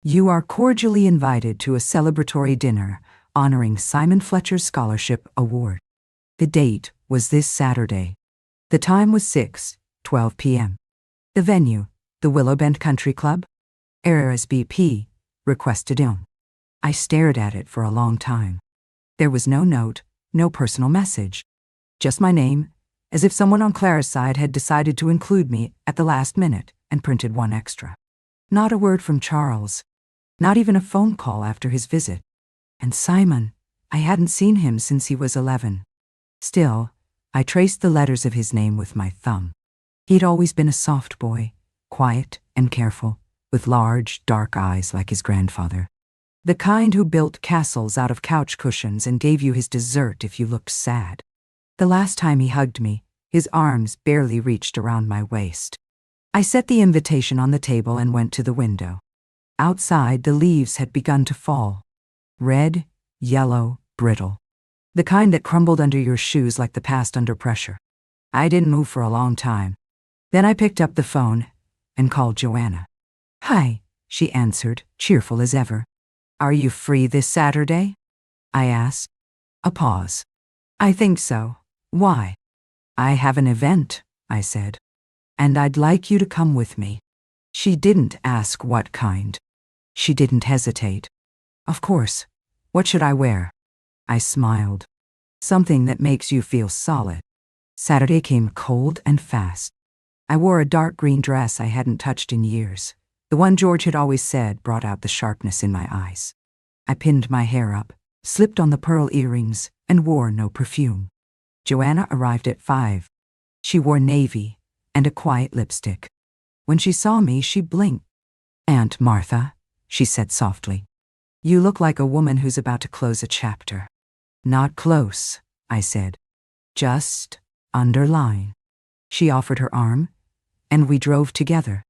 You are cordially invited to a celebratory dinner honoring Simon Fletcher's Scholarship Award. The date was this Saturday. The time was 6:12 p.m. The venue, the Willowbend Country Club. RSVP, requested in. I stared at it for a long time. There was no note, no personal message. Just my name, as if someone on Claire's side had decided to include me at the last minute and printed one extra. Not a word from Charles. Not even a phone call after his visit. And Simon, I hadn't seen him since he was 11. Still, I traced the letters of his name with my thumb. He'd always been a soft boy, quiet and careful, with large, dark eyes like his grandfather. The kind who built castles out of couch cushions and gave you his dessert if you looked sad. The last time he hugged me, his arms barely reached around my waist. I set the invitation on the table and went to the window. Outside, the leaves had begun to fall. Red, yellow, brittle. The kind that crumbled under your shoes like the past under pressure. I didn't move for a long time. Then I picked up the phone and called Joanna. "Hi," she answered, cheerful as ever. "Are you free this Saturday?" I asked. A pause. "I think so. Why?" "I have an event," I said. "And I'd like you to come with me." She didn't ask what kind. She didn't hesitate. "Of course. What should I wear?" I smiled. "Something that makes you feel solid." Saturday came cold and fast. I wore a dark green dress I hadn't touched in years. The one George had always said brought out the sharpness in my eyes. I pinned my hair up, slipped on the pearl earrings, and wore no perfume. Joanna arrived at 5. She wore navy and a quiet lipstick. When she saw me, she blinked. "Aunt Martha," she said softly, "you look like a woman who's about to close a chapter." "Not close," I said. "Just underline." She offered her arm, and we drove together.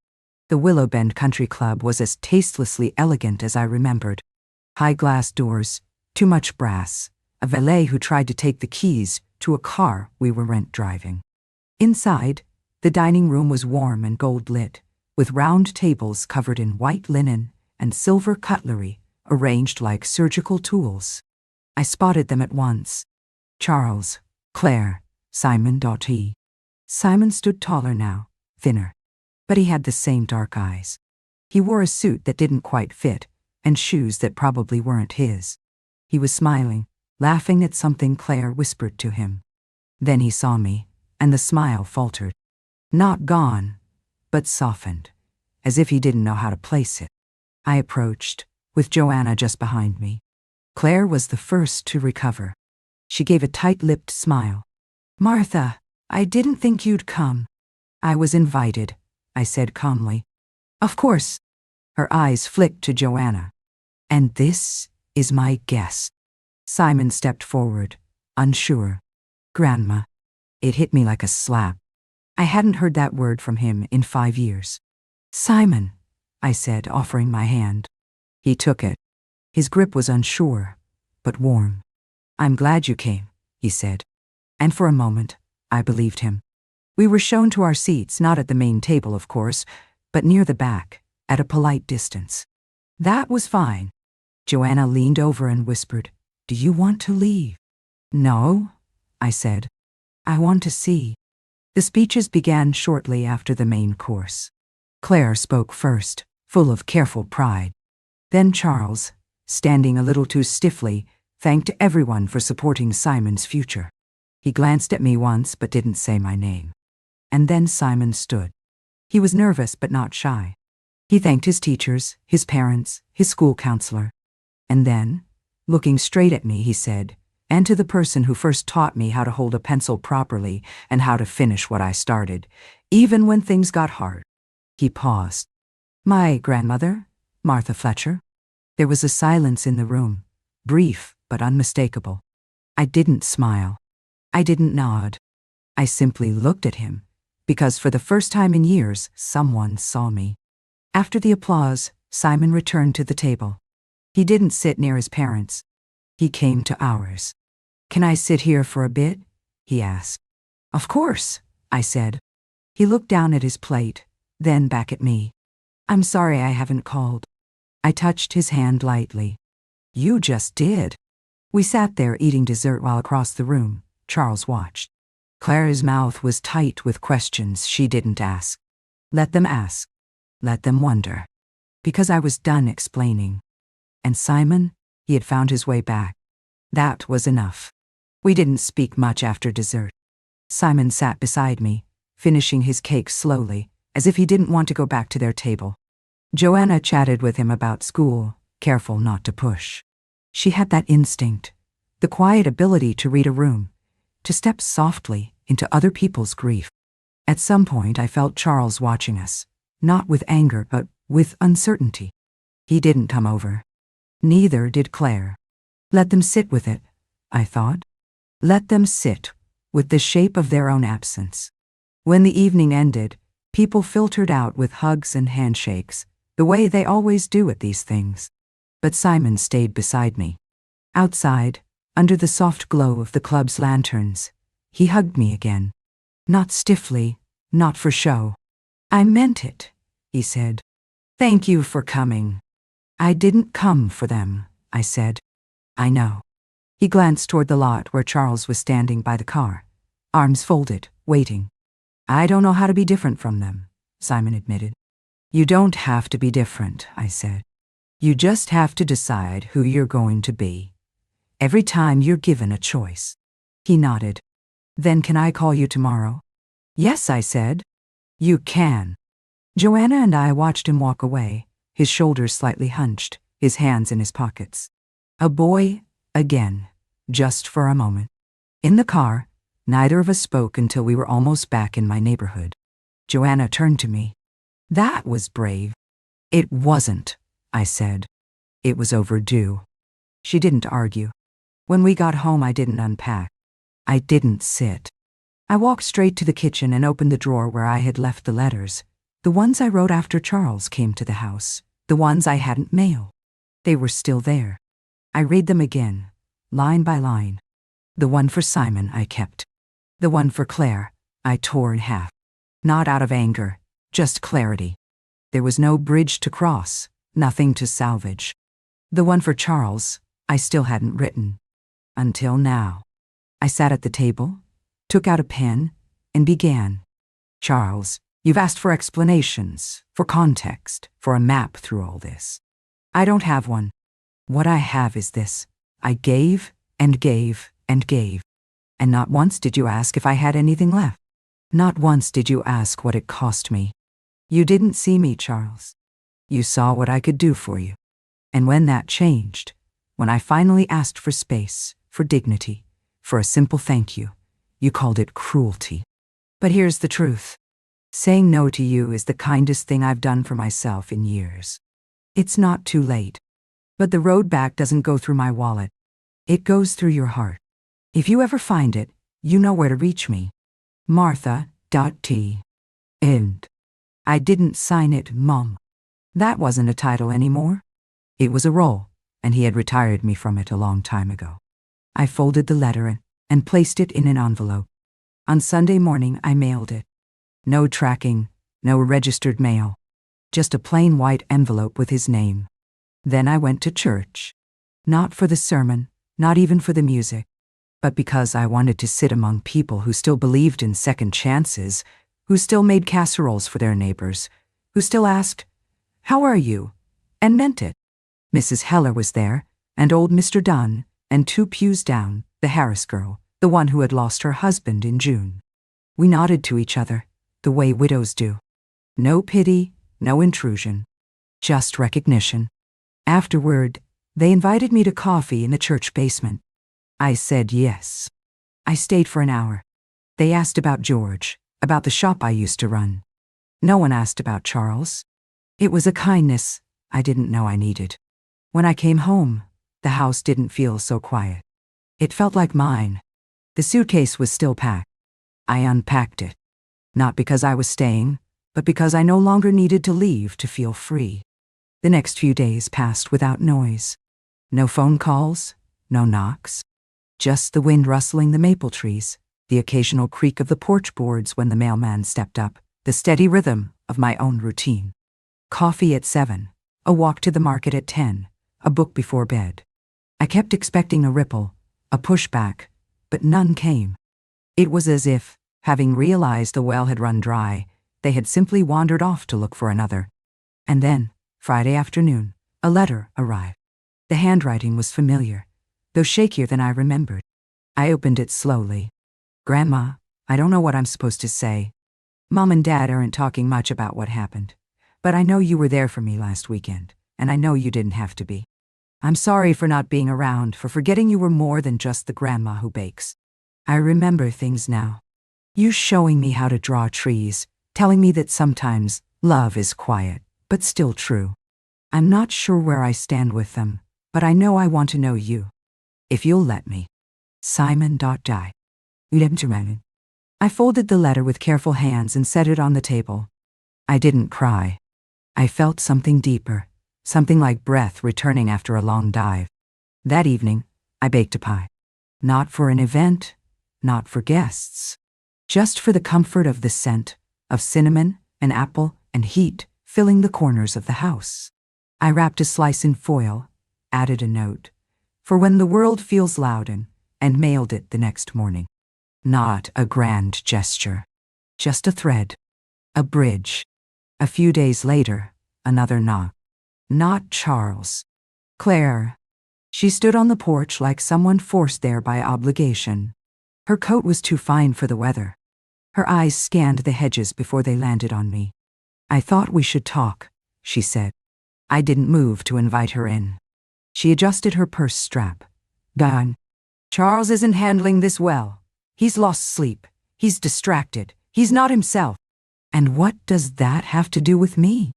The Willowbend Country Club was as tastelessly elegant as I remembered. High glass doors, too much brass, a valet who tried to take the keys to a car we were rent driving. Inside, the dining room was warm and gold-lit, with round tables covered in white linen and silver cutlery arranged like surgical tools. I spotted them at once. Charles, Claire, Simon.E. Simon stood taller now, thinner, but he had the same dark eyes. He wore a suit that didn't quite fit and shoes that probably weren't his. He was smiling, laughing at something Claire whispered to him. Then he saw me, and the smile faltered. Not gone, but softened, as if he didn't know how to place it. I approached, with Joanna just behind me. Claire was the first to recover. She gave a tight-lipped smile. "Martha, I didn't think you'd come." "I was invited," I said calmly. "Of course." Her eyes flicked to Joanna. "And this is my guest." Simon stepped forward, unsure. "Grandma." It hit me like a slap. I hadn't heard that word from him in 5 years. "Simon," I said, offering my hand. He took it. His grip was unsure, but warm. "I'm glad you came," he said. And for a moment, I believed him. We were shown to our seats, not at the main table, of course, but near the back, at a polite distance. That was fine. Joanna leaned over and whispered, "Do you want to leave?" "No," I said. "I want to see." The speeches began shortly after the main course. Claire spoke first, full of careful pride. Then Charles, standing a little too stiffly, thanked everyone for supporting Simon's future. He glanced at me once but didn't say my name. And then Simon stood. He was nervous but not shy. He thanked his teachers, his parents, his school counselor. And then, looking straight at me, he said, "And to the person who first taught me how to hold a pencil properly and how to finish what I started, even when things got hard." He paused. "My grandmother, Martha Fletcher." There was a silence in the room, brief but unmistakable. I didn't smile. I didn't nod. I simply looked at him, because for the first time in years, someone saw me. After the applause, Simon returned to the table. He didn't sit near his parents. He came to ours. "Can I sit here for a bit?" he asked. "Of course," I said. He looked down at his plate, then back at me. "I'm sorry I haven't called." I touched his hand lightly. "You just did." We sat there eating dessert while across the room, Charles watched. Claire's mouth was tight with questions she didn't ask. Let them ask. Let them wonder. Because I was done explaining. And Simon, he had found his way back. That was enough. We didn't speak much after dessert. Simon sat beside me, finishing his cake slowly, as if he didn't want to go back to their table. Joanna chatted with him about school, careful not to push. She had that instinct, the quiet ability to read a room, to step softly into other people's grief. At some point I felt Charles watching us, not with anger but with uncertainty. He didn't come over. Neither did Claire. Let them sit with it, I thought. Let them sit with the shape of their own absence. When the evening ended, people filtered out with hugs and handshakes, the way they always do at these things. But Simon stayed beside me. Outside, under the soft glow of the club's lanterns, he hugged me again. Not stiffly, not for show. "I meant it," he said. "Thank you for coming." "I didn't come for them," I said. "I know." He glanced toward the lot where Charles was standing by the car, arms folded, waiting. "I don't know how to be different from them," Simon admitted. "You don't have to be different," I said. "You just have to decide who you're going to be. Every time you're given a choice." He nodded. "Then can I call you tomorrow?" "Yes," I said. "You can." Joanna and I watched him walk away, his shoulders slightly hunched, his hands in his pockets. A boy, again, just for a moment. In the car, neither of us spoke until we were almost back in my neighborhood. Joanna turned to me. "That was brave." "It wasn't," I said. "It was overdue." She didn't argue. When we got home, I didn't unpack. I didn't sit. I walked straight to the kitchen and opened the drawer where I had left the letters, the ones I wrote after Charles came to the house, the ones I hadn't mailed. They were still there. I read them again, line by line. The one for Simon I kept. The one for Claire I tore in half. Not out of anger, just clarity. There was no bridge to cross, nothing to salvage. The one for Charles I still hadn't written. Until now. I sat at the table, took out a pen, and began. "Charles, you've asked for explanations, for context, for a map through all this. I don't have one. What I have is this. I gave and gave and gave. And not once did you ask if I had anything left. Not once did you ask what it cost me. You didn't see me, Charles. You saw what I could do for you. And when that changed, when I finally asked for space, for dignity, for a simple thank you, you called it cruelty. But here's the truth. Saying no to you is the kindest thing I've done for myself in years. It's not too late. But the road back doesn't go through my wallet. It goes through your heart. If you ever find it, you know where to reach me. Martha.T. End. I didn't sign it, Mom. That wasn't a title anymore. It was a role, and he had retired me from it a long time ago. I folded the letter and placed it in an envelope. On Sunday morning, I mailed it. No tracking, no registered mail. Just a plain white envelope with his name. Then I went to church. Not for the sermon, not even for the music, but because I wanted to sit among people who still believed in second chances, who still made casseroles for their neighbors, who still asked, "How are you?" and meant it. Mrs. Heller was there, and old Mr. Dunn, and 2 pews down, the Harris girl, the one who had lost her husband in June. We nodded to each other, the way widows do. No pity, no intrusion, just recognition. Afterward, they invited me to coffee in the church basement. I said yes. I stayed for an hour. They asked about George, about the shop I used to run. No one asked about Charles. It was a kindness I didn't know I needed. When I came home, the house didn't feel so quiet. It felt like mine. The suitcase was still packed. I unpacked it. Not because I was staying, but because I no longer needed to leave to feel free. The next few days passed without noise. No phone calls, No knocks. Just the wind rustling the maple trees, the occasional creak of the porch boards when the mailman stepped up, the steady rhythm of my own routine. Coffee at 7, a walk to the market at 10, a book before bed. I kept expecting a ripple, a pushback, but none came. It was as if, having realized the well had run dry, they had simply wandered off to look for another. And then, Friday afternoon, a letter arrived. The handwriting was familiar, though shakier than I remembered. I opened it slowly. Grandma, I don't know what I'm supposed to say. Mom and Dad aren't talking much about what happened, but I know you were there for me last weekend, and I know you didn't have to be. I'm sorry for not being around, for forgetting you were more than just the grandma who bakes. I remember things now. You showing me how to draw trees, telling me that sometimes love is quiet, but still true. I'm not sure where I stand with them, but I know I want to know you. If you'll let me. Simon.die. I folded the letter with careful hands and set it on the table. I didn't cry. I felt something deeper, something like breath returning after a long dive. That evening, I baked a pie. Not for an event, not for guests. Just for the comfort of the scent, of cinnamon and apple and heat filling the corners of the house. I wrapped a slice in foil, added a note, for when the world feels loud, and mailed it the next morning. Not a grand gesture. Just a thread. A bridge. A few days later, another knock. Not Charles. Claire. She stood on the porch like someone forced there by obligation. Her coat was too fine for the weather. Her eyes scanned the hedges before they landed on me. I thought we should talk, she said. I didn't move to invite her in. She adjusted her purse strap. Gone. Charles isn't handling this well. He's lost sleep. He's distracted. He's not himself. And what does that have to do with me?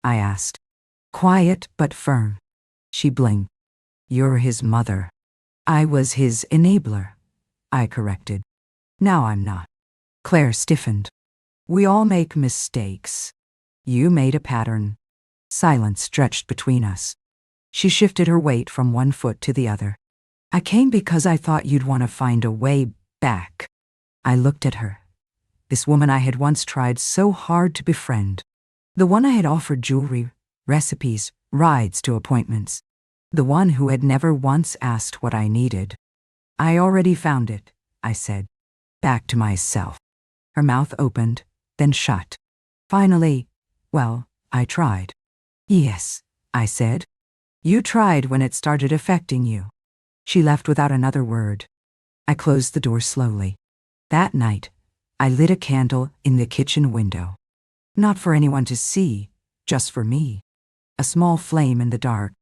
I asked. Quiet but firm. She blinked. You're his mother. I was his enabler, I corrected. Now I'm not. Claire stiffened. We all make mistakes. You made a pattern. Silence stretched between us. She shifted her weight from one foot to the other. I came because I thought you'd want to find a way back. I looked at her. This woman I had once tried so hard to befriend. The one I had offered jewelry, recipes, rides to appointments. The one who had never once asked what I needed. I already found it, I said. Back to myself. Her mouth opened, then shut. Finally, well, I tried. Yes, I said. You tried when it started affecting you. She left without another word. I closed the door slowly. That night, I lit a candle in the kitchen window. Not for anyone to see, just for me. A small flame in the dark.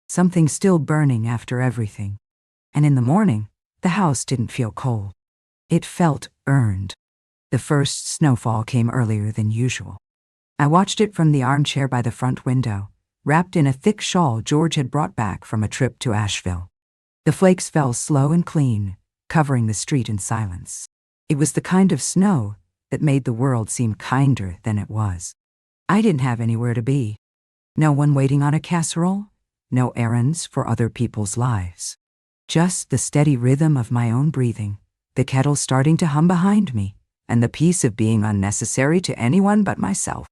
Something still burning after everything. And in the morning, the house didn't feel cold. It felt earned. The first snowfall came earlier than usual. I watched it from the armchair by the front window, wrapped in a thick shawl George had brought back from a trip to Asheville. The flakes fell slow and clean, covering the street in silence. It was the kind of snow that made the world seem kinder than it was. I didn't have anywhere to be. No one waiting on a casserole, no errands for other people's lives. Just the steady rhythm of my own breathing, the kettle starting to hum behind me, and the peace of being unnecessary to anyone but myself.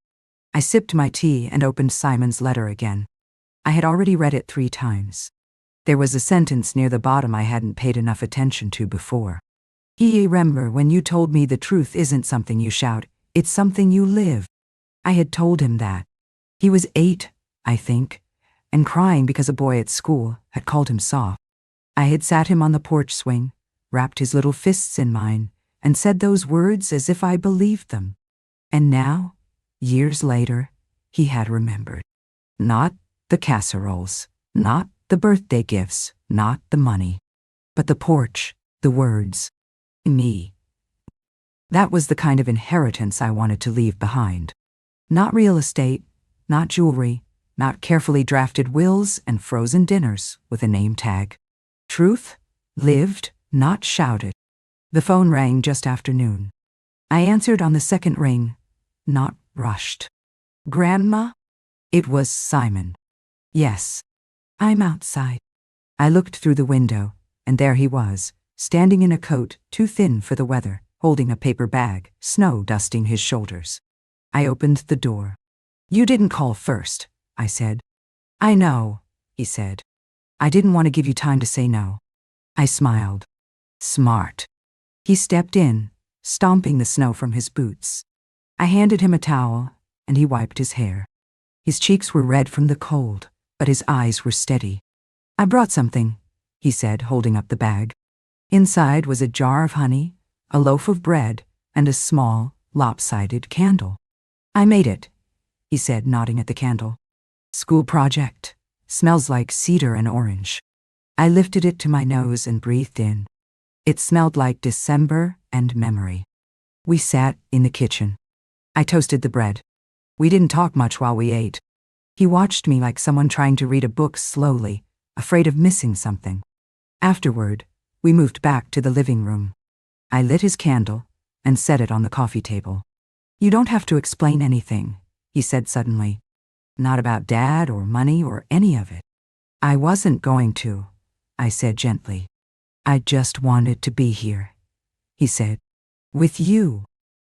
I sipped my tea and opened Simon's letter again. I had already read it 3 times. There was a sentence near the bottom I hadn't paid enough attention to before. I remember when you told me the truth isn't something you shout, it's something you live. I had told him that. He was 8, I think, and crying because a boy at school had called him soft. I had sat him on the porch swing, wrapped his little fists in mine, and said those words as if I believed them. And now, years later, he had remembered. Not the casseroles, not the birthday gifts, not the money, but the porch, the words, me. That was the kind of inheritance I wanted to leave behind. Not real estate, not jewelry, not carefully drafted wills and frozen dinners with a name tag. Truth, lived, not shouted. The phone rang just after noon. I answered on the second ring, not rushed. Grandma? It was Simon. Yes. I'm outside. I looked through the window, and there he was, standing in a coat too thin for the weather, holding a paper bag, snow dusting his shoulders. I opened the door. "You didn't call first," I said. "I know," he said. "I didn't want to give you time to say no." I smiled. "Smart." He stepped in, stomping the snow from his boots. I handed him a towel, and he wiped his hair. His cheeks were red from the cold, but his eyes were steady. "I brought something," he said, holding up the bag. Inside was a jar of honey, a loaf of bread, and a small, lopsided candle. "I made it," he said, nodding at the candle. "School project. Smells like cedar and orange." I lifted it to my nose and breathed in. It smelled like December and memory. We sat in the kitchen. I toasted the bread. We didn't talk much while we ate. He watched me like someone trying to read a book slowly, afraid of missing something. Afterward, we moved back to the living room. I lit his candle and set it on the coffee table. "You don't have to explain anything," he said suddenly. "Not about Dad or money or any of it." "I wasn't going to," I said gently. "I just wanted to be here," he said. "With you."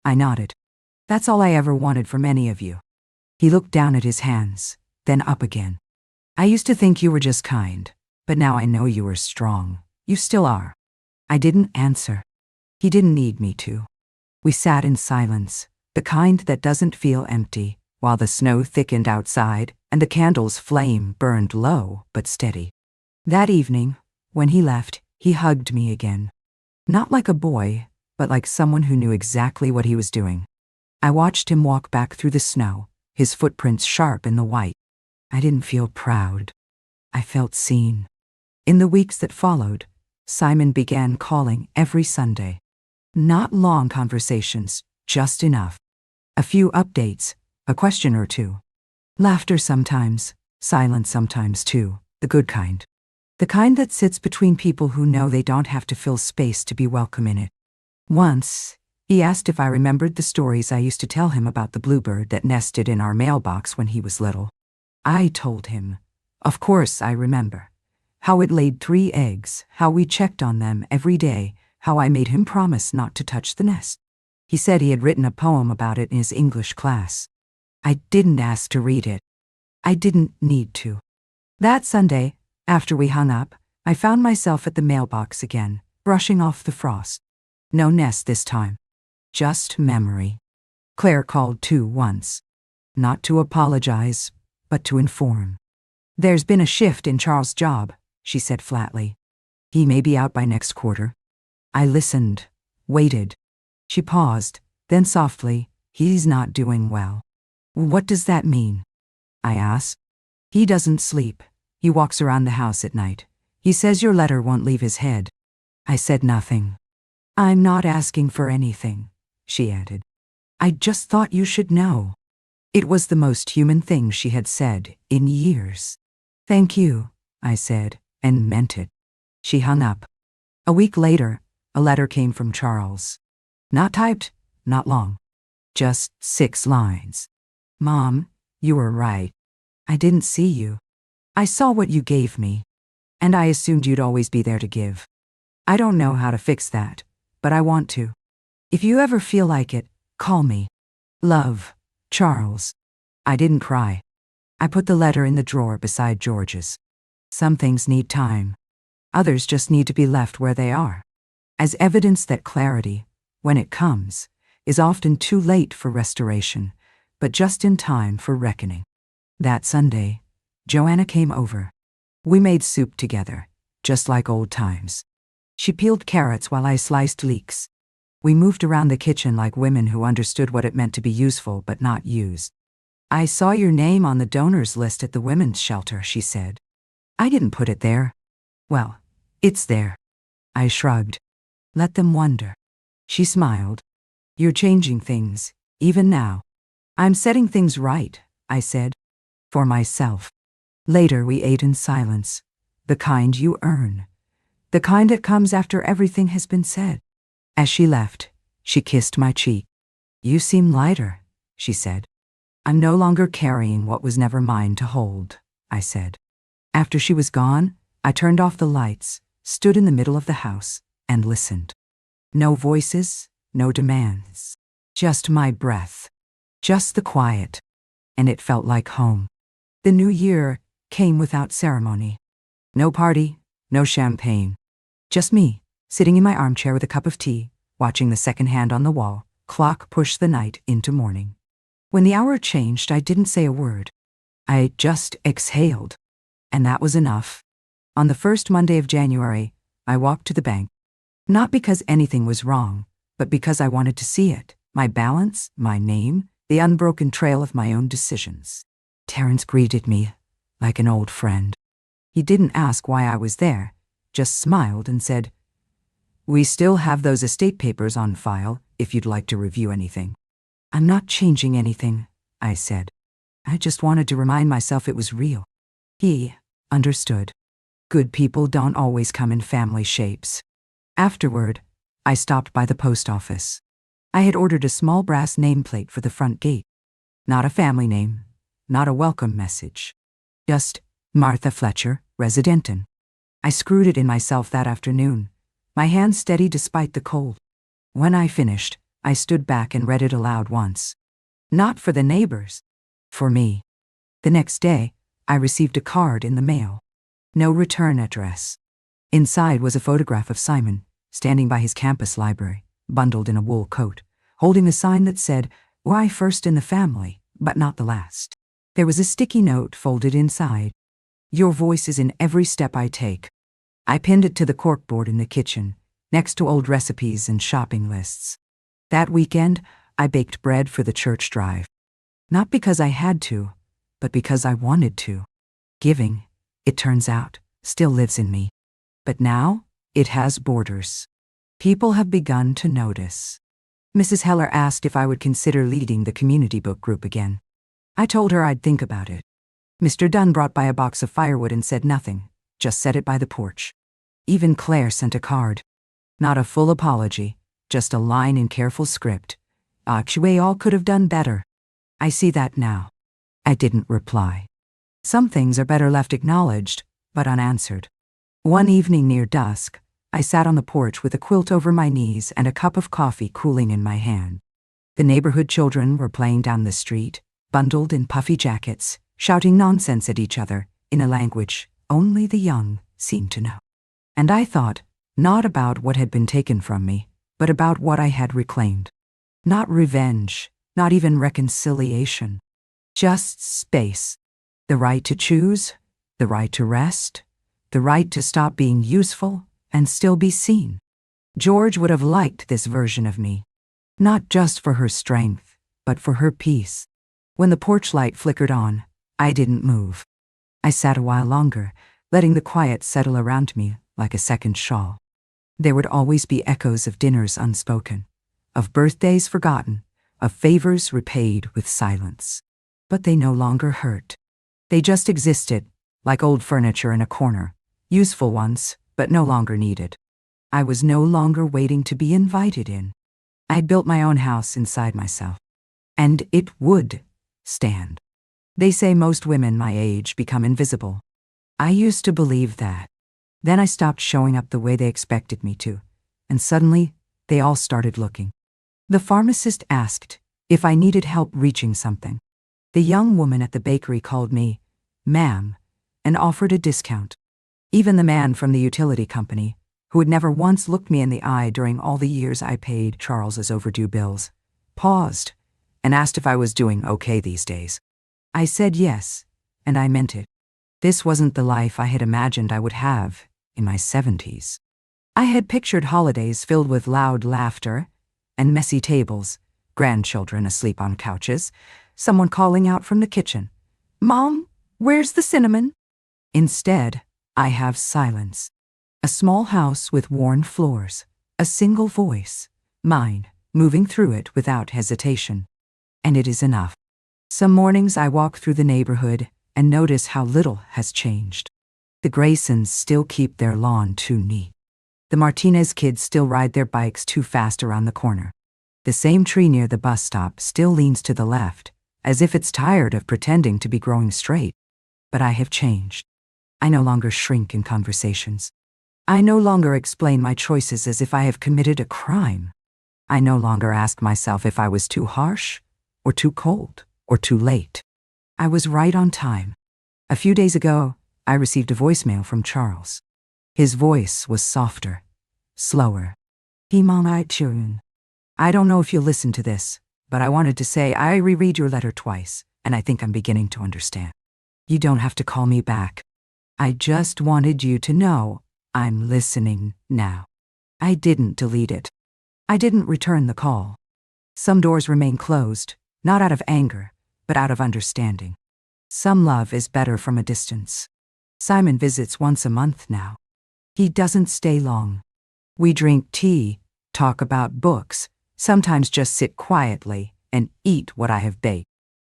I nodded. "That's all I ever wanted from any of you." He looked down at his hands, then up again. "I used to think you were just kind, but now I know you were strong. You still are." I didn't answer. He didn't need me to. We sat in silence, the kind that doesn't feel empty, while the snow thickened outside and the candle's flame burned low but steady. That evening, when he left, he hugged me again. Not like a boy, but like someone who knew exactly what he was doing. I watched him walk back through the snow, his footprints sharp in the white. I didn't feel proud. I felt seen. In the weeks that followed, Simon began calling every Sunday. Not long conversations, just enough. A few updates, a question or two. Laughter sometimes, silence sometimes too, the good kind. The kind that sits between people who know they don't have to fill space to be welcome in it. Once, he asked if I remembered the stories I used to tell him about the bluebird that nested in our mailbox when he was little. I told him. Of course I remember. How it laid 3 eggs, how we checked on them every day, how I made him promise not to touch the nest. He said he had written a poem about it in his English class. I didn't ask to read it. I didn't need to. That Sunday, after we hung up, I found myself at the mailbox again, brushing off the frost. No nest this time. Just memory. Claire called too once. Not to apologize, but to inform. "There's been a shift in Charles' job," she said flatly. "He may be out by next quarter." I listened, waited. She paused, then softly, "He's not doing well." "What does that mean?" I asked. "He doesn't sleep. He walks around the house at night. He says your letter won't leave his head." I said nothing. "I'm not asking for anything," she added. "I just thought you should know." It was the most human thing she had said in years. "Thank you," I said, and meant it. She hung up. A week later, a letter came from Charles. Not typed, not long. Just 6 lines. "Mom, you were right. I didn't see you. I saw what you gave me, and I assumed you'd always be there to give. I don't know how to fix that, but I want to. If you ever feel like it, call me. Love, Charles." I didn't cry. I put the letter in the drawer beside George's. Some things need time. Others just need to be left where they are. As evidence that clarity, when it comes, is often too late for restoration, but just in time for reckoning. That Sunday, Joanna came over. We made soup together, just like old times. She peeled carrots while I sliced leeks. We moved around the kitchen like women who understood what it meant to be useful but not used. "I saw your name on the donors list at the women's shelter," she said. "I didn't put it there." "Well, it's there." I shrugged. "Let them wonder." She smiled. "You're changing things, even now." "I'm setting things right," I said. "For myself." Later we ate in silence. The kind you earn. The kind that comes after everything has been said. As she left, she kissed my cheek. "You seem lighter," she said. "I'm no longer carrying what was never mine to hold," I said. After she was gone, I turned off the lights, stood in the middle of the house, and listened. No voices, no demands. Just my breath. Just the quiet. And it felt like home. The new year came without ceremony. No party, no champagne. Just me, sitting in my armchair with a cup of tea, watching the second hand on the wall, clock push the night into morning. When the hour changed, I didn't say a word. I just exhaled. And that was enough. On the first Monday of January, I walked to the bank. Not because anything was wrong, but because I wanted to see it. My balance, my name, the unbroken trail of my own decisions. Terrence greeted me like an old friend. He didn't ask why I was there, just smiled and said, "We still have those estate papers on file if you'd like to review anything." "I'm not changing anything," I said. I just wanted to remind myself it was real. He understood. Good people don't always come in family shapes. Afterward, I stopped by the post office. I had ordered a small brass nameplate for the front gate. Not a family name, not a welcome message. Just Martha Fletcher, Residentin. I screwed it in myself that afternoon, my hand steady despite the cold. When I finished, I stood back and read it aloud once. Not for the neighbors. For me. The next day, I received a card in the mail. No return address. Inside was a photograph of Simon, standing by his campus library, bundled in a wool coat, holding a sign that said, "Why first in the family, but not the last." There was a sticky note folded inside. "Your voice is in every step I take." I pinned it to the corkboard in the kitchen, next to old recipes and shopping lists. That weekend, I baked bread for the church drive. Not because I had to, but because I wanted to. Giving, it turns out, still lives in me. But now, it has borders. People have begun to notice. Mrs. Heller asked if I would consider leading the community book group again. I told her I'd think about it. Mr. Dunn brought by a box of firewood and said nothing, just set it by the porch. Even Claire sent a card. Not a full apology, just a line in careful script. "We all could have done better." I see that now. I didn't reply. Some things are better left acknowledged, but unanswered. One evening near dusk, I sat on the porch with a quilt over my knees and a cup of coffee cooling in my hand. The neighborhood children were playing down the street, bundled in puffy jackets, shouting nonsense at each other in a language only the young seemed to know. And I thought, not about what had been taken from me, but about what I had reclaimed. Not revenge, not even reconciliation. Just space. The right to choose, the right to rest, the right to stop being useful and still be seen. George would have liked this version of me. Not just for her strength, but for her peace. When the porch light flickered on, I didn't move. I sat a while longer, letting the quiet settle around me like a second shawl. There would always be echoes of dinners unspoken, of birthdays forgotten, of favors repaid with silence. But they no longer hurt. They just existed, like old furniture in a corner, useful once, but no longer needed. I was no longer waiting to be invited in. I had built my own house inside myself. And it would stand. They say most women my age become invisible. I used to believe that. Then I stopped showing up the way they expected me to, and suddenly, they all started looking. The pharmacist asked if I needed help reaching something. The young woman at the bakery called me "ma'am" and offered a discount. Even the man from the utility company, who had never once looked me in the eye during all the years I paid Charles's overdue bills, paused and asked if I was doing okay these days. I said yes, and I meant it. This wasn't the life I had imagined I would have in my 70s. I had pictured holidays filled with loud laughter and messy tables, grandchildren asleep on couches, someone calling out from the kitchen, "Mom, where's the cinnamon?" Instead, I have silence. A small house with worn floors, a single voice, mine, moving through it without hesitation. And it is enough. Some mornings I walk through the neighborhood and notice how little has changed. The Graysons still keep their lawn too neat. The Martinez kids still ride their bikes too fast around the corner. The same tree near the bus stop still leans to the left, as if it's tired of pretending to be growing straight. But I have changed. I no longer shrink in conversations. I no longer explain my choices as if I have committed a crime. I no longer ask myself if I was too harsh, or too cold, or too late. I was right on time. A few days ago, I received a voicemail from Charles. His voice was softer, slower. I don't know if you'll listen to this, but I wanted to say I reread your letter twice, and I think I'm beginning to understand. You don't have to call me back. I just wanted you to know I'm listening now. I didn't delete it. I didn't return the call. Some doors remain closed, not out of anger, but out of understanding. Some love is better from a distance. Simon visits once a month now. He doesn't stay long. We drink tea, talk about books, sometimes just sit quietly and eat what I have baked.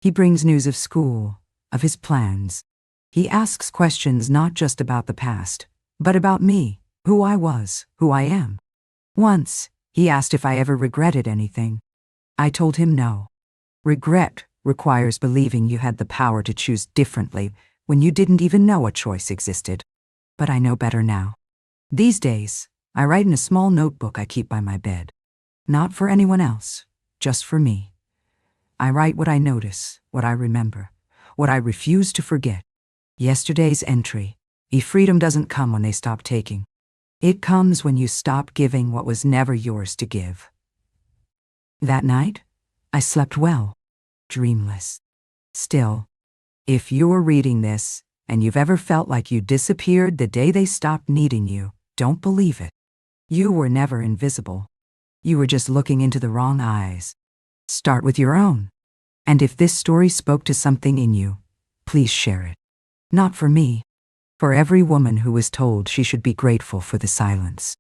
He brings news of school, of his plans. He asks questions not just about the past, but about me, who I was, who I am. Once, he asked if I ever regretted anything. I told him no. Regret requires believing you had the power to choose differently when you didn't even know a choice existed. But I know better now. These days, I write in a small notebook I keep by my bed. Not for anyone else, just for me. I write what I notice, what I remember, what I refuse to forget. Yesterday's entry: freedom doesn't come when they stop taking. It comes when you stop giving what was never yours to give. That night, I slept well, dreamless. Still, if you're reading this and you've ever felt like you disappeared the day they stopped needing you, don't believe it. You were never invisible. You were just looking into the wrong eyes. Start with your own. And if this story spoke to something in you, please share it. Not for me. For every woman who was told she should be grateful for the silence.